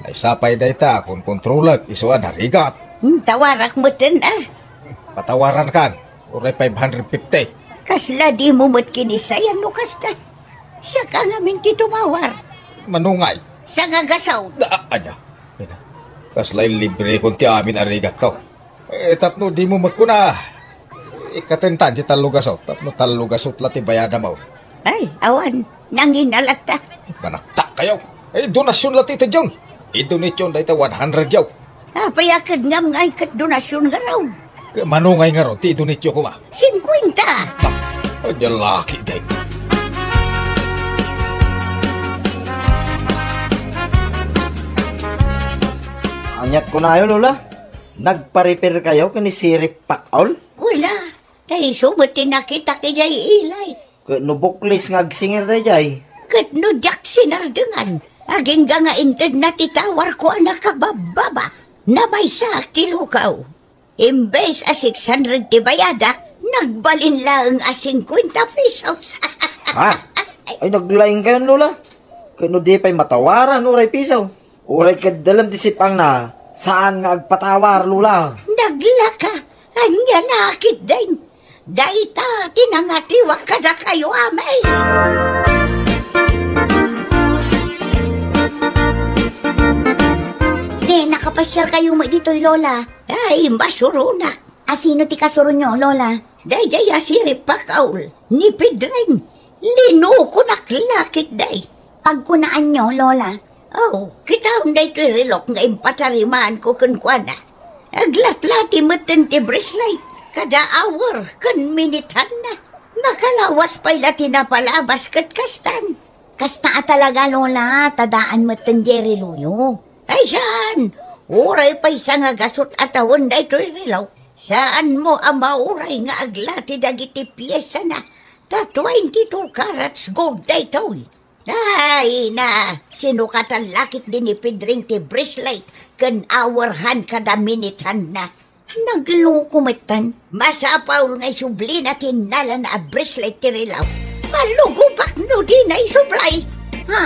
Naisapay dayta kung kontrolak isuan narigat. Tawarak mo din Patawaran kan. Uray 550. Kasla di mo mo't kinisayan no kasta. Siya ka namin ti tumawar. Manungay. Sa ngagasaw. Anya. Kaslay libre kung ti amin arigat ko. Tapno di mo magkuna. Ikatentan ti talugasot. Tapno talugasot lati bayada mo. Ay, awan. Nanginalat ta. Manaktak kayo. Donasyon lati ito dyan. I-donate dahil 100 yaw. Payakad ngam ngay kat donasyon nga raw. Manungay nga ron, ti i-donate ko ma. 50. Anya laki day. Anyat ko na ayo, Lola. Nagpa-repair kayo kanisirip pakaul? Wala. Tayo sumot nakita kaya ilay. Nubuklis ngagsinger day jay. Kat no jak sinardengan. Aging nga inted na titawar ko anak kabababa. Na may sak tilukaw. Imbes a 600 ti bayadak, nagbalin lang a 50 pesos. Ay naglaing kayo, Lola. Kano di pa'y matawaran, uray pisaw. Uray kadalam disipang na, saan nga agpatawar, Lola? Naglaka, anya nakit din. Daita, tinangatiwak ka na kayo, amay. Nakapasyar kayo mo dito'y, Lola. Ay, masurunak. Sino ti kasuro nyo, Lola? Dayjay asirip pakaul, ni Pedring. Linuko naklakit day. Pagkunaan nyo, Lola. Kita unday to'y relok nga impatarimaan ko kunkwana. Aglatlati matan ti bracelet. Kada hour, kan minitan na. Nakalawas pa ila tinapalabas kat kastan. Kasta talaga, Lola, tadaan mo tanderi luyo. Ay, saan? Uray pa isa nga gasot atawon da ito rilaw. Saan mo ang mauray nga aglati dagiti piyesa na? Ta 22 carats gold da ito. Ay na, sinukatan lakit din ni Pedring ti bracelet kan hourhan kada minitan na. Naglukumitan, masapaw nga isubli na tinala na bracelet ti rilaw. Malugubak no di na isublay. Ha?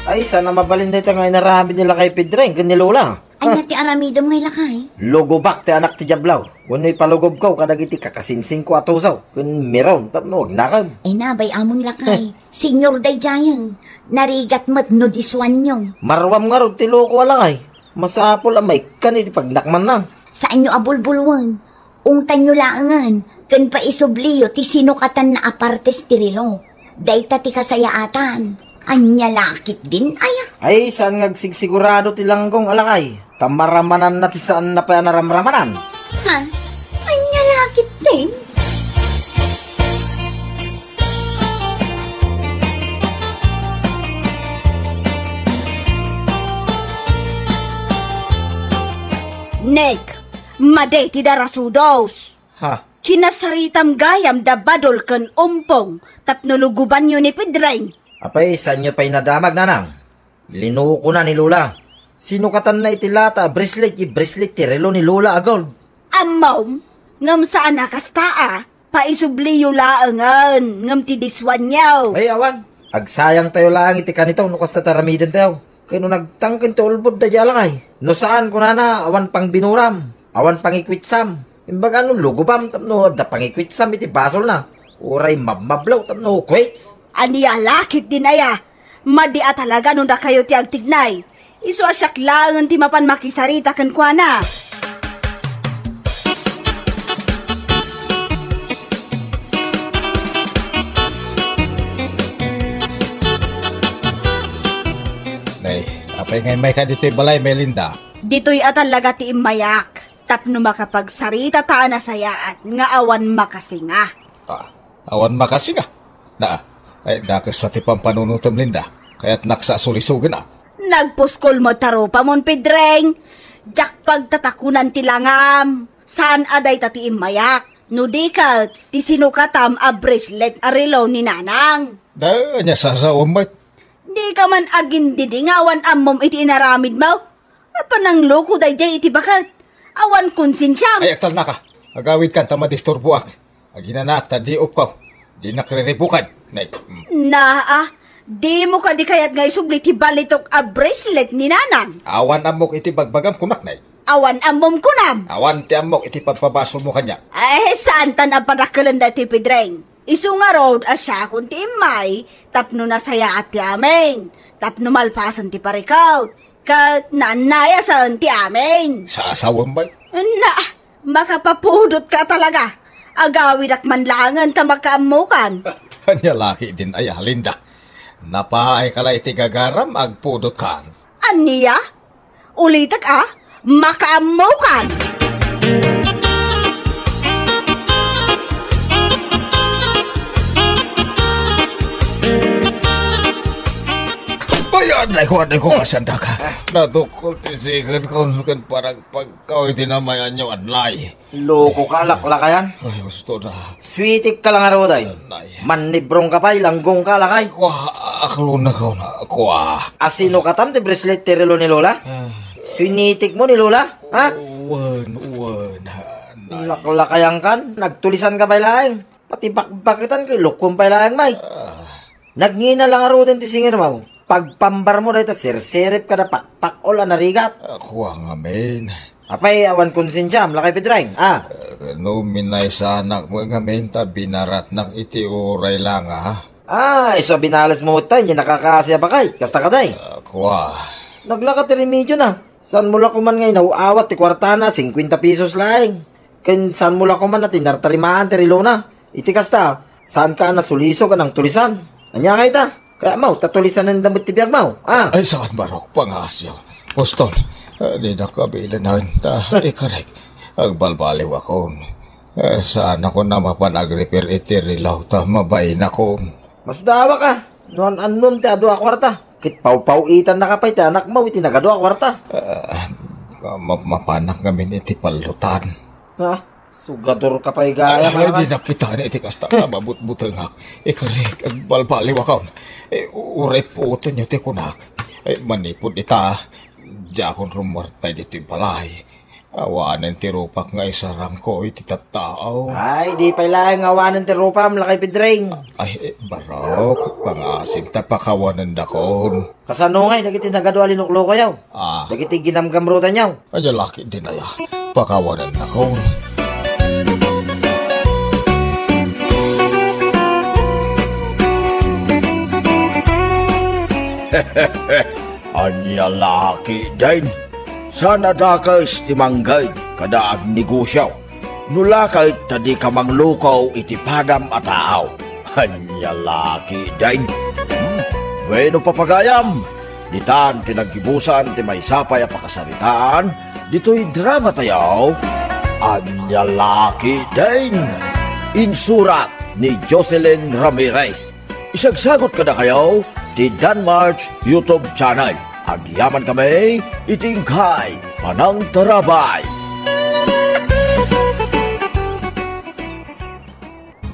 Ay, sana mabalinday ta nga inarami nila kay Pedring, kan ni Lola. Ay nga ti aramidam ngay lakay. Lugobak ti anak ti Jablaw. Wano'y palugob ko, kadagiti kakasinsing ko atusaw. Kun meron, tapno, nakam. Ay nabay amon lakay. Senyor day jayang, narigat mat no diswan nyo. Marwam nga ro, ti loko alakay. Masapol ang may kaniti pagnakman na. Saan nyo abulbulwan? Ungtan nyo laangan, kan pa isubliyo ti sinukatan na apartes ti rilo. Dayta ti kasayaatan. Anya lakit din, aya. Ay, saan ngagsigsigurado ti langgong alakay? Tamaramanan na ti saan na pa naramramanan. Ha? Anya lakit din? Nek, maday ti darasudos. Ha? Kinasaritam gayam da badol ken umpong tapno luguban nyo ni Pedring. Apay, saan nyo pa'y nadamag, nanang? Linuko na ni Lola. Sinukatan na itilata, bracelet ti relo ni Lola agol. Amom, ngam saan nakastaa, paisubliyo laangan, ngam ti diswan nyaw. Ay, awan. Agsayang tayo lang iti kanito, nukas na taramidin tayo. Kaya no nagtangkin to ulbod da jalangay. No saan ko na awan pang binuram, awan pang ikwitsam. Imbaga no lugubam, tapno, da pang ikwitsam iti basol na. Uray mabmablaw, tapno, quits. Aniya lakit din aya, madia talaga nung na kayo ti agtignay. Isu asyak lang ti mapan makisarita kan kuana. Nay, apay ngay may ka dito'y balay, Melinda. Dito'y atalaga ti imayak, tapno makapagsarita taan na sayaat, nga awan makasinga. Awan makasinga. Ay dakas sa tipang panunutom, Linda. Kaya't naksasulisugan na. Nagpuskol mo tarupa mon Pedring. Jak pagtatakunan ti langam. Saan aday tati imayak? No di ka, ti sinukatam a bracelet a relo ni nanang. Da, nya sasawamay. Di ka man agin didingawan amom iti inaramid mo. Apanang loko day jay iti bakat. Awan konsensyam. Ay, aktal na ka. Agawid kan tamadisturbuak. Aginanak ta di upkaw. Di nakriribukan. Nay. Di mo ka di kayat nga isubli ti balitok a bracelet ni nanang. Awan amok iti bagbagam kunak, Nay. Awan amom kunam. Awan ti amok iti pagpabasol mo kanya. Ay, saan tan ang panakalan da ti Pedring? Isu nga road asya kung ti imay, tapno nasaya at ti amin. Tapno malpasan ti parikaw. Kat nanaya saan ti amin. Sasawambay. Makapapudot ka talaga. Agawid at manlangan ta makaamukan. Kanya laki din ay Linda. Napahay ka iti gagaram agpudot kan. Aniya? Ulitak makaamukan. Ayan, ay ko kasanda ka. Natukol tisikan ko kan parang pagkaw itinamayan nyo anlay. Loko ka, laklakayan. Ay, gusto na. Sweetik ka lang araw, day. Manibrong ka pa, langgong ka, lakay. Aklo na ka na. Asino katam, ti bracelet ti relo ni Lola? Sweetik mo ni Lola? Ha? Uwan. Laklakayan kan, nagtulisan ka pa ilaeng. Pati bakbakitan kay lukom pa ilaeng, may. Nagngina lang araw din ti singir mo. Pagpambar mo dahil sir-sirip ka na pakpakol na narigat. Ako nga, men. Apay, awan konsensyam, lakay Pedring, No, minay sa anak mo nga, men, binarat ng iti oray lang, iso binalas mo tayo, hindi nakakasya ba kay? Kasta ka day. Ako, Naglakat ti remedyo na. San mula ko man ngayon, nauawat ti kwartana, 50 pesos lang. Kan saan mula ko man na tinartarimaan ti rilo na. Iti kasta, saan ka na suliso ka ng tulisan? Anya nga ita? Kaya mau, tatulisan ng damit tibiyag mau. Ah. Ay, saan barok, pangasyo. Poston, di na kabilanan ta, ikarek. Agbalbaliw ako. Saan ako na mapanag-repair itirilaw ta, mabayin ako. Mas dawa ka. Noon anom ti ado akwarta. Kit pau-pau-itan na kapay ti anak mo, iti nagado akwarta. Mapanak ngamin iti palutan. Ha? Sugador ka pa'y gaya ka. Ay, di nakita na iti kasta na mabut-butangak. Ikarek, agbalbaliw ako. Uray po ito nyo ti kunak. Manipod ita. Di akong rumortay dito yung palay. Awanan ti rupak nga isarang ko iti tattaaw. Ay, di pa'y lang awanan ti rupa, malakay pidring. Ay, barok, pangasim ta pakawanan dakon. Kasano ngay, dagiti nagado alinuklo ko yaw. Ah, Dagiti ginamgamrutan yaw. ay laki din aya. Pakawanan dakon. Anya laki din. Sana dakas ti manggay kada ag negosyo. Nulakay tadi ka manglukaw iti padam ataaw. Anya laki din. Bueno papagayam. Ditan tinaggibusan ti may sapay a pakasaritaan. Dito'y drama tayaw. Anya laki din. Insurat ni Jocelyn Ramirez. Isagsagot ka na kayo ti Danmarks YouTube channel. Agyaman kami, itingkay, panang tarabay.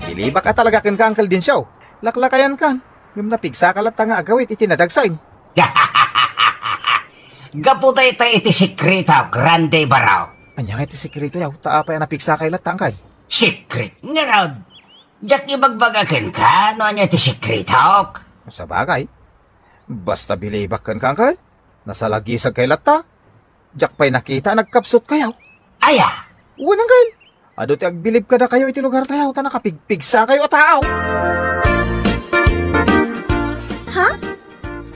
Dili ba ka talaga ken kangkal din siya? Laklakayan kan. Yung napigsa ka lang nga agawit itinadagsain. Gaputay tayo iti sikrita, grande baraw. Anya nga iti sikrito yaw, taapay napigsa kay latangkay. Secret nga raw. Diyak ibagbagakin ka, no anya iti sikrita. Sa bagay, basta bilibak kan kangkay, nasa lagisag kay lata. Diyak pa'y nakita, nagkapsot kayaw. Aya, Unang kay, ado ti agbilib ka na kayo iti lugar tayaw, ta nakapigpigsa kayo ataaw. Ha?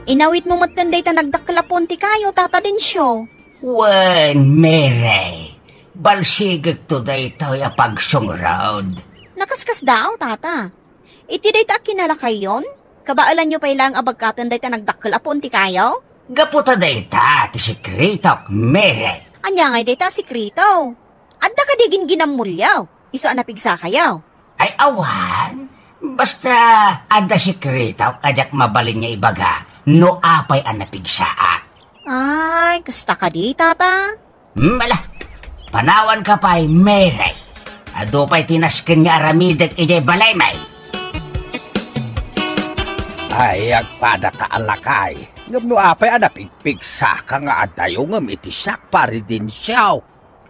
Inawit mo matkanday ta nagdakalapon ti kayo, tata din siyo. wen mere. Balsigag to day tayo pagsong round. Nakaskas daw, tata. Iti day ta kinala kayon? Kabaalan nyo pa ilang abagkatan day ta nagdakalapon ti kayo? Gaputa day ta, ti sikrita, mere. Anya ngay day ta sikrito. Adda ka digin ginamulyaw. Isa napigsa kayaw. Ay awan, basta ada sikrita, ajak mabalin niya ibaga, no apay ang napigsaa. Ay, kasta ka di, tata. Mala, panawan ka pa'y mere. Ado pa'y tinaskin niya aramidek ijay balay may. Ay, agpada ka alakay. Ngam no apay anapigpigsa ka nga adayo ngam itisak pari din siyaw.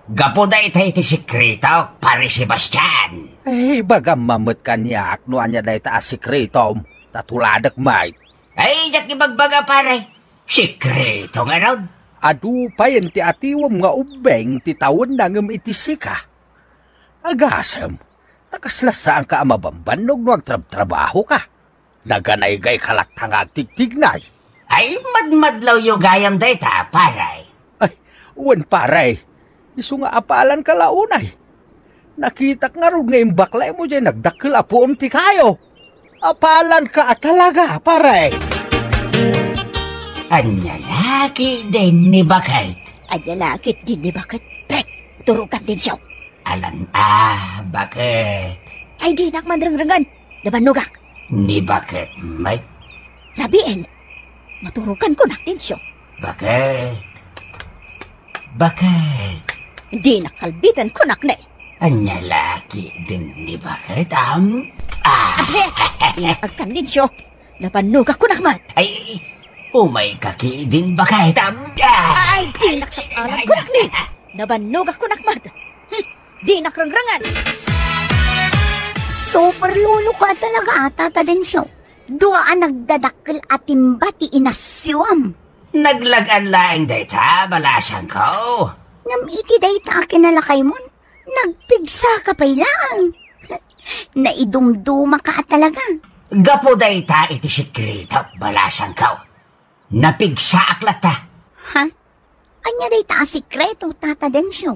Gapo da iti sikrito, pare Sebastian. Ay, bagam mamut kanyak no anya da ita asikritom. Tatuladak may. Ay, jak ibagbaga pare. Sikrito nga raw. Adu pa yan ti atiwam nga ubeng ti tawon na ngam itisika. Agasam, takaslasaan ka amabambanog no agtrab-trabaho ka. Naganaygay kalaktang agtigtignay. Ay, madmadlaw yung gayam da ita, pare. Ay, uwan paray. Isu nga apalan ka launay. Nakita nga rin ngayong baklay mo dyan nagdakil apuom ti kayo. Apalan ka talaga, paray. Anya laki din ni Bakit. Anya lakit din ni Bakit. Pek, turukan din siya. Alam Bakit. Ay di nakmanrangrangan. Nabanugak. Ni Bakit, may Sabihin, maturukan ko natin siya. Bakit. Bakit. Di nakalbitan ko nakne. Anya laki din ni Bakit, Abre, di nakagkan din siya. Nabanugak ko nakmat. Ay, umay kaki din Bakit, Ay, di naksakalan ko nakne. Nabanugak ko nakmat. Di nakrangrangan. Super lulo ka talaga ata din siya. Dua ang nagdadakil at imbati inasyuam. Naglagan laing data, balasan ko. Ngam iti dayta kinalakay mon. Nagpigsa ka pa lang. Naidumduma ka talaga. Gapo dayta iti sikrito, balasan ko. Napigsa aklata. Ha? Anya dayta sikreto tata din siya.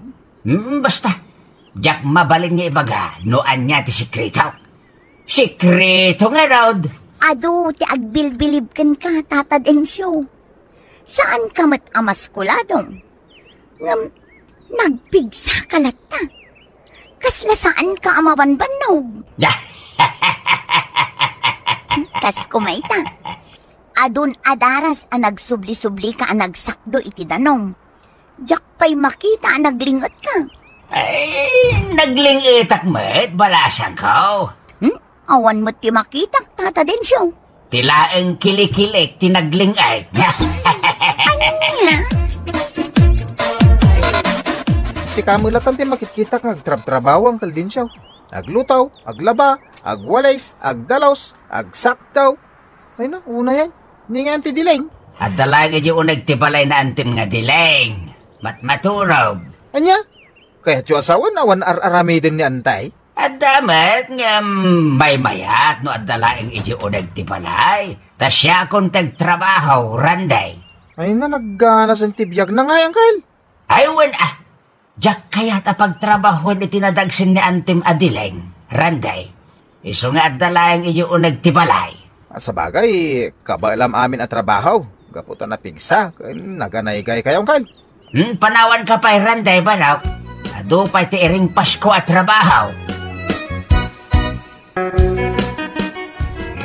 Basta. Diyak mabalin niya ibaga, no anya ti sikrito. Sikrito nga raw. Ado, ti agbilbilib ka, Tata Densyo. Saan ka mat-amaskuladong? Nagpigsa ka lata. Kasla saan ka amabanbanog? Kas kumaita. Adun adaras ang nagsubli-subli ka ang nagsakdo iti danong. Diyak pa'y makita ang naglingot ka. Ay, naglingitak mo't balasan ko. Awan mo't ti makitak, Tata Densyo. Tilaang kilikilik tinaglingay. Anya? Si kamulatan ti makikita kang agtrab-trabaho ang Kaldensyo. Aglutaw, aglaba, agwalays, agdalaws, agsaktaw. Ay na, una yan. Hindi nga anti dileng. At dalaga yung nagtibalay na antim nga dileng. Matmaturog. Anya? Kaya tiyo asawan awan ar-aramidin ni antay. At damat nga may mayat no at dalaing iji o nagtibalay. Ta siya kung tagtrabaho, randay. Ay na, nagganas ang tibiyag na nga yan, Kyle. Aywan Diyak kaya't apagtrabaho ni tinadagsin ni antim adileng, randay. Iso nga at dalaing iji o nagtibalay. Sa bagay, kabalam amin at trabaho. Gaputan na pigsa, naganaygay kayong, Kyle. Panawan ka pa'y randay ba raw? Ado pa'y tiiring Pasko at trabaho.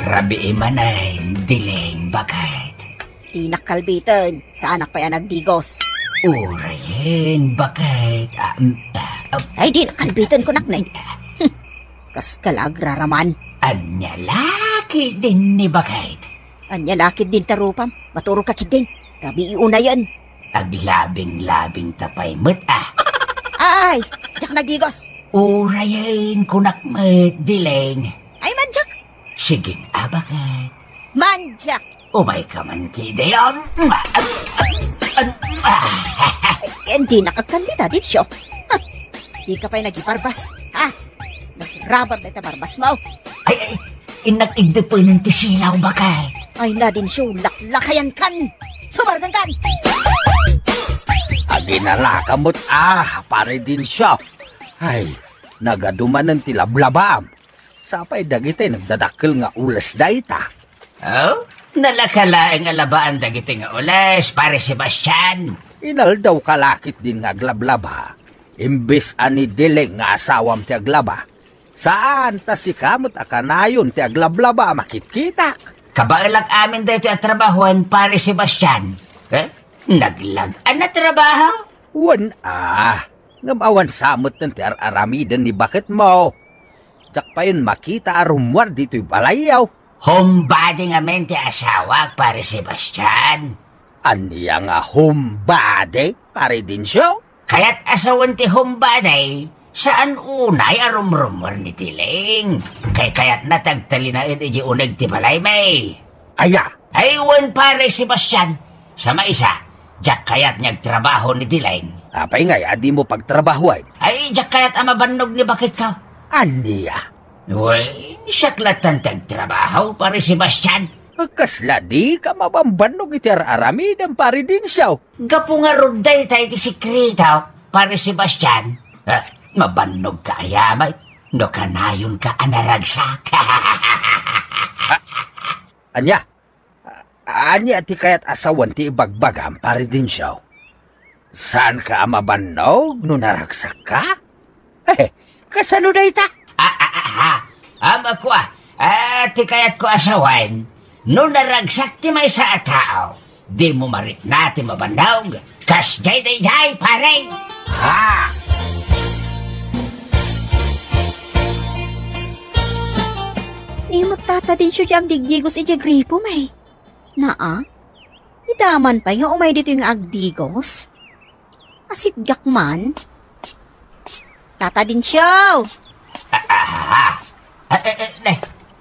Rabi imanay, dileng bakit? Di nakalbitan, sa anak pa yan nagdigos. Urayin, bakit? Ay, di nakalbitan ko naknay. Kas kalagraraman. Anya laki din ni bakit? Anya lakid din tarupam, maturo ka kid din. Rabi iuna yan. Aglabing-labing tapay mo't Ay, jak nagdigos. Urayin, kunak mo't dileng. Ay, manjak. Sige, bakit? Manjak. Umay ka man kidayon. Hindi nakagkandida dit siyo. Di ka pa'y nagiparbas. Nagrabar na tabarbas mo. Ay, inag-igdo po ng tisilaw bakit? Ay na din siyo, laklakayan kan. Sumargan kan. Aginala kamot pare din siya. Ay, nagaduman ng tilablabam. Sapay dagitay nagdadakil nga ulas dayta. Oh? Nalakalaing alabaan dagiti nga ulas, pare Sebastian. Inal daw kalakit din nga aglablaba. Imbis ani dileng nga asawam ti aglaba. Saan ta si kamot akanayon ti aglablaba makitkitak? Kabailag amin dito at trabahuan, pare Sebastian. Naglagan na trabaho? Wan ngamawan samot ng ti aramidan ni bakit mo. Tsak pa yun makita arumwar dito'y balayaw. Homebody nga men ti asawa, pare Sebastian. Aniya nga homebody, pare din siya. Kaya't asawan ti homebody, saan unay arumrumor ni Tiling? Kaya't natagtalinain iji unag ti balay may. Aya. Aywan, pare Sebastian. Sa maisa, diyak kaya't nagtrabaho ni Tiling. Apay ngay, adi mo pagtrabahuan. Ay, diyak kaya't amabannog ni bakit ka? Aniya. Uy, siyaklatan tagtrabaho, pare Sebastian. Kasla di ka mabambanog iti aramidan, pare din siya. Gapo nga ruday tayo ti sikritaw, pare Sebastian. Mabannog ka ayamay, no kanayon ka anaragsak. Anya ti kayat asawan ti ibagbagam, pare din siya. Saan ka mabannog no naragsak ka? Kasano na ita? Ama ko ti kayat ko asawan, no naragsak ti may sa tao, di mo marit na ti mabandaw, kas jay, pare! Ni magtata din siya ang digdigos iti gripo may. Idaman pa nga umay dito yung agdigos. Asit gakman. Tata din siya.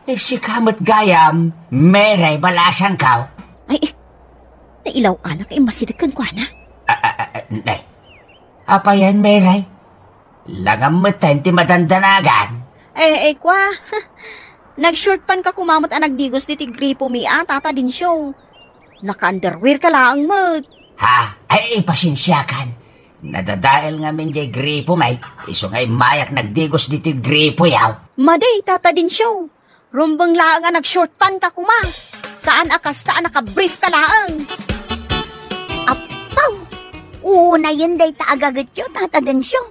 Si kamot gayam, meray balasan ka. Ay, nailaw anak ay masidakan ko na. Apa yan, meray? Langam mo ti madandanagan. Kwa. Nag-short pan ka kumamot ang nagdigos diti gripo mi tata din siya. Naka-underwear ka lang mo. Ay, pasensyakan. Nadadael nga min di gripo may. Iso nga'y mayak nagdigos diti gripo yaw. Maday, tata din siya. Rumbang laang nga nag-short pan ka kuma. Saan akasta naka-brief ka laang? Apaw! Una yun day taagagat yun, Tata Densyo.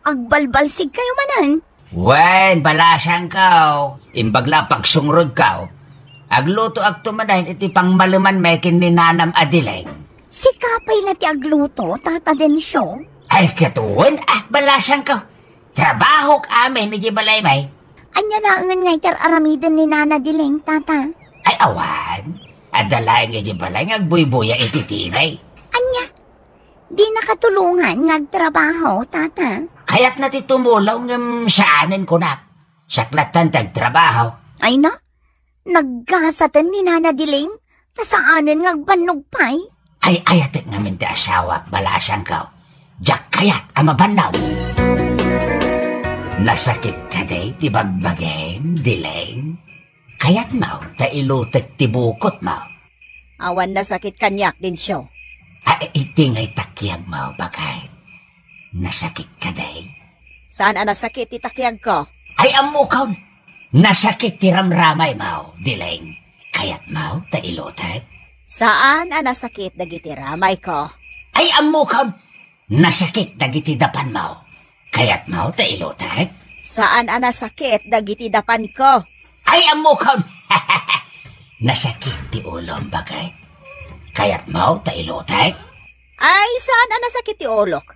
Agbalbalsig kayo manan. Wen, balasang kao. Imbagla pagsungrod kao. Agluto ag tumanahin iti pang maluman mekin ni Nanam Adilay. Si kapay na ti agluto, Tata Densyo. Ay katuon, balasang kao. Trabaho amin ni Balay May. Anya laangan ngay aramiden ni Nana Dileng, Tata. Ay awan, adalay nga Balay ngagbuy-buya iti tibay. Anya, di nakatulungan ngagtrabaho, Tata. Kaya't nati tumulaw ng saanin ko na. Saklatan tagtrabaho. Ay na, naggasatan ni Nana Dileng, kasaanan ngagbanugpay. Ay ayatik namin ti asawa, balasang kao. Diyak kayat amabanaw. Nasakit ka day, ti bagbagem, Dileng. Kayat mau, ta ilutek ti bukot mau. Awan nasakit kanyak din siya. Ay itingay takyag mau, bagay. Nasakit ka day. Saan nasakit ti takyag ko? Ay amukaw, nasakit ti ramramay mau, Dileng. Kayat mau, ta ilutek. Saan nasakit dagiti ramay ko? Ay amukaw, nasakit dagiti dapan mau. Kayat mau ta ilutek? Saan nasakit dagiti dapan ko? Ay amukaw, nasakit ti ulong bagay. Kayat mau ta ilutek? Ay saan nasakit ti ulok?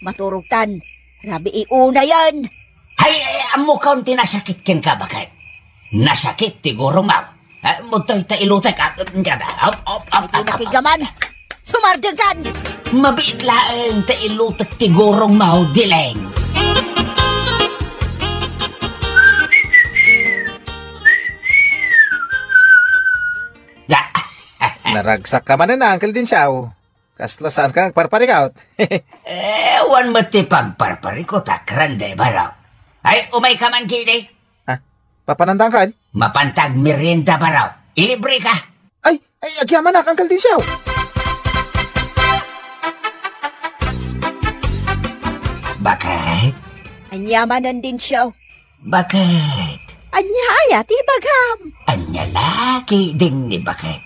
Maturugtan, rabi iuna yan. Ay amukaw tinasakit ken ka bagay. Nasakit ti gurong mau. Mutoy ta ilutek. Hindi nakigaman. Sumardeng kan! Mabiit laeng ta ilutek ti gurong mau, Dileng. Naragsak ka man na, Uncle Dinsyaw. Kasla saan ka parparikaut? Ewan mo ti pagparparikot akrande baraw. Ay, umay ka man kini. Papanandang ka? Mapantag merienda baraw. Ilibre ka. Ay, agyaman na, Uncle Dinsyaw. Bakit? Anyamanan din siya. Bakit? Anyaya, ti bagam. Anya laki din ni bakit?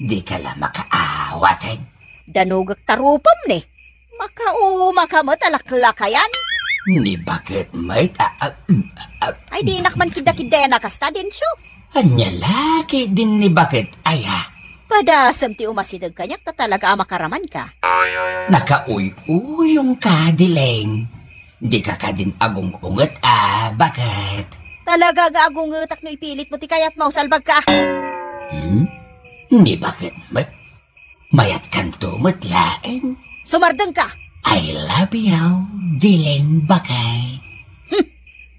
Di ka lang makaawatin. Danugag tarupam ni. Makamat alaklakayan. Ni bakit may Ay di nakman kida-kida na kasta din siya. Anya laki din ni bakit? Aya. Padasam ti umasidag kanyak ta talaga makaraman ka. Nakauy-uyong ka, Dileng. Di ka din agong-unget, bakit? Talaga agong-utak no ipilit mo ti kayat mo, salbag ka. Ni bakit, mayat kanto matlaeng. Sumardeng ka. I love you, Dileng, bakit?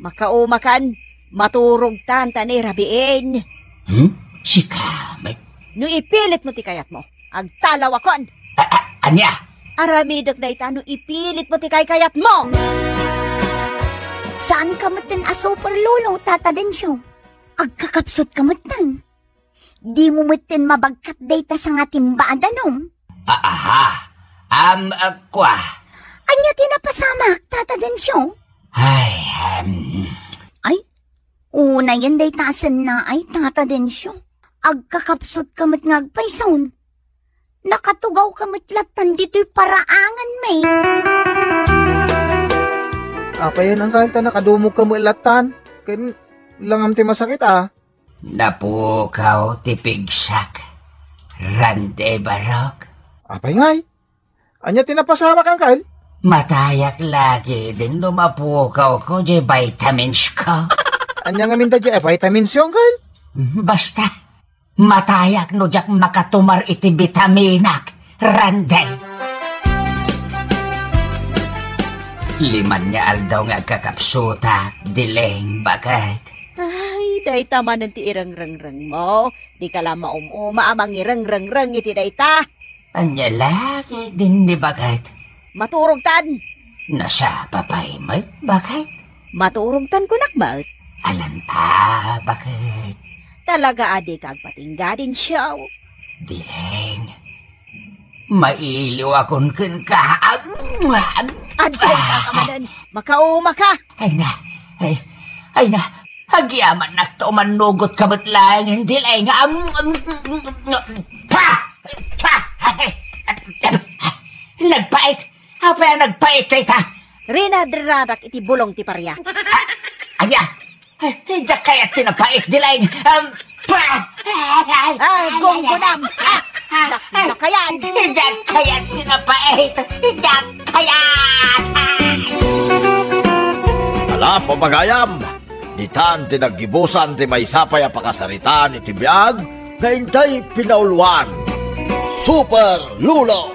Makaumakan, maturog tanta ni rabiin. Si Kamet. No ipilit mo ti kayat mo, agtalaw akon. Anya? Aramidag na ita, no ipilit mo ti kayat mo. Saan ka matan super lolo, Tata Densyo? Agkakapsot ka matan. Di mo matan mabagkat data sa nga timbaan danom. Kwa. Anya tinapasamak, Tata Densyo? Ay, una yan data asan na ay, Tata Densyo. Agkakapsot kamit ngagpaysaon. Nakatugaw kamit latan dito'y paraangan may. Apa yan ang kalta nakadumog ka mo ilatan? Kaya langam ti masakit Napukaw ti pigsak. Rande barok. Apay ngay? Anya tinapasama kang kal? Matayak lagi din lumapukaw ko di vitamins ko. Anya nga minda di vitamins yung kal? Basta. Matayak no jak makatumar iti vitaminak. Rande. Liman niya aldaw nga kakapsuta. Dileng, bakit? Ay, day taman ti irang-rang-rang mo. Di ka lang maumuma amang irang-rang-rang iti dayta. Anya laki din ni bakit? Maturog tan. Nasa papay may bakit? Maturog tan kunak ba? Alan bakit? Talaga adi kag patingga din siya. Dileng, mailiw akong ka. Aday ka kamanan, makauma ka. Ay na, Hagyaman nakto manugot kabut lang, hindi lang nga, nagpait, apa yung nagpait, tita? Rina driradak iti bulong ti parya. Anya, hindi kaya tinapait, dilang, Gonggonam. Nakayan. hindi kaya tinapait, hindi kaya. Ala, pamagayam! Ditan tinaggibusan ti may sapay apakasaritan iti biyag, kaintay pinauluan. Super Lulo!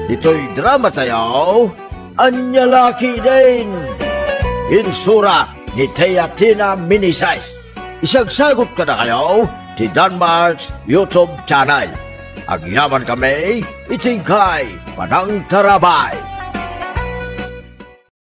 Ito'y drama tayo, anyalaki din. Insurat ni Teatina Minisize. Isagsagot ka na kayo ti Danmarks YouTube channel. Agyaman kami, itingkay, panang tarabay.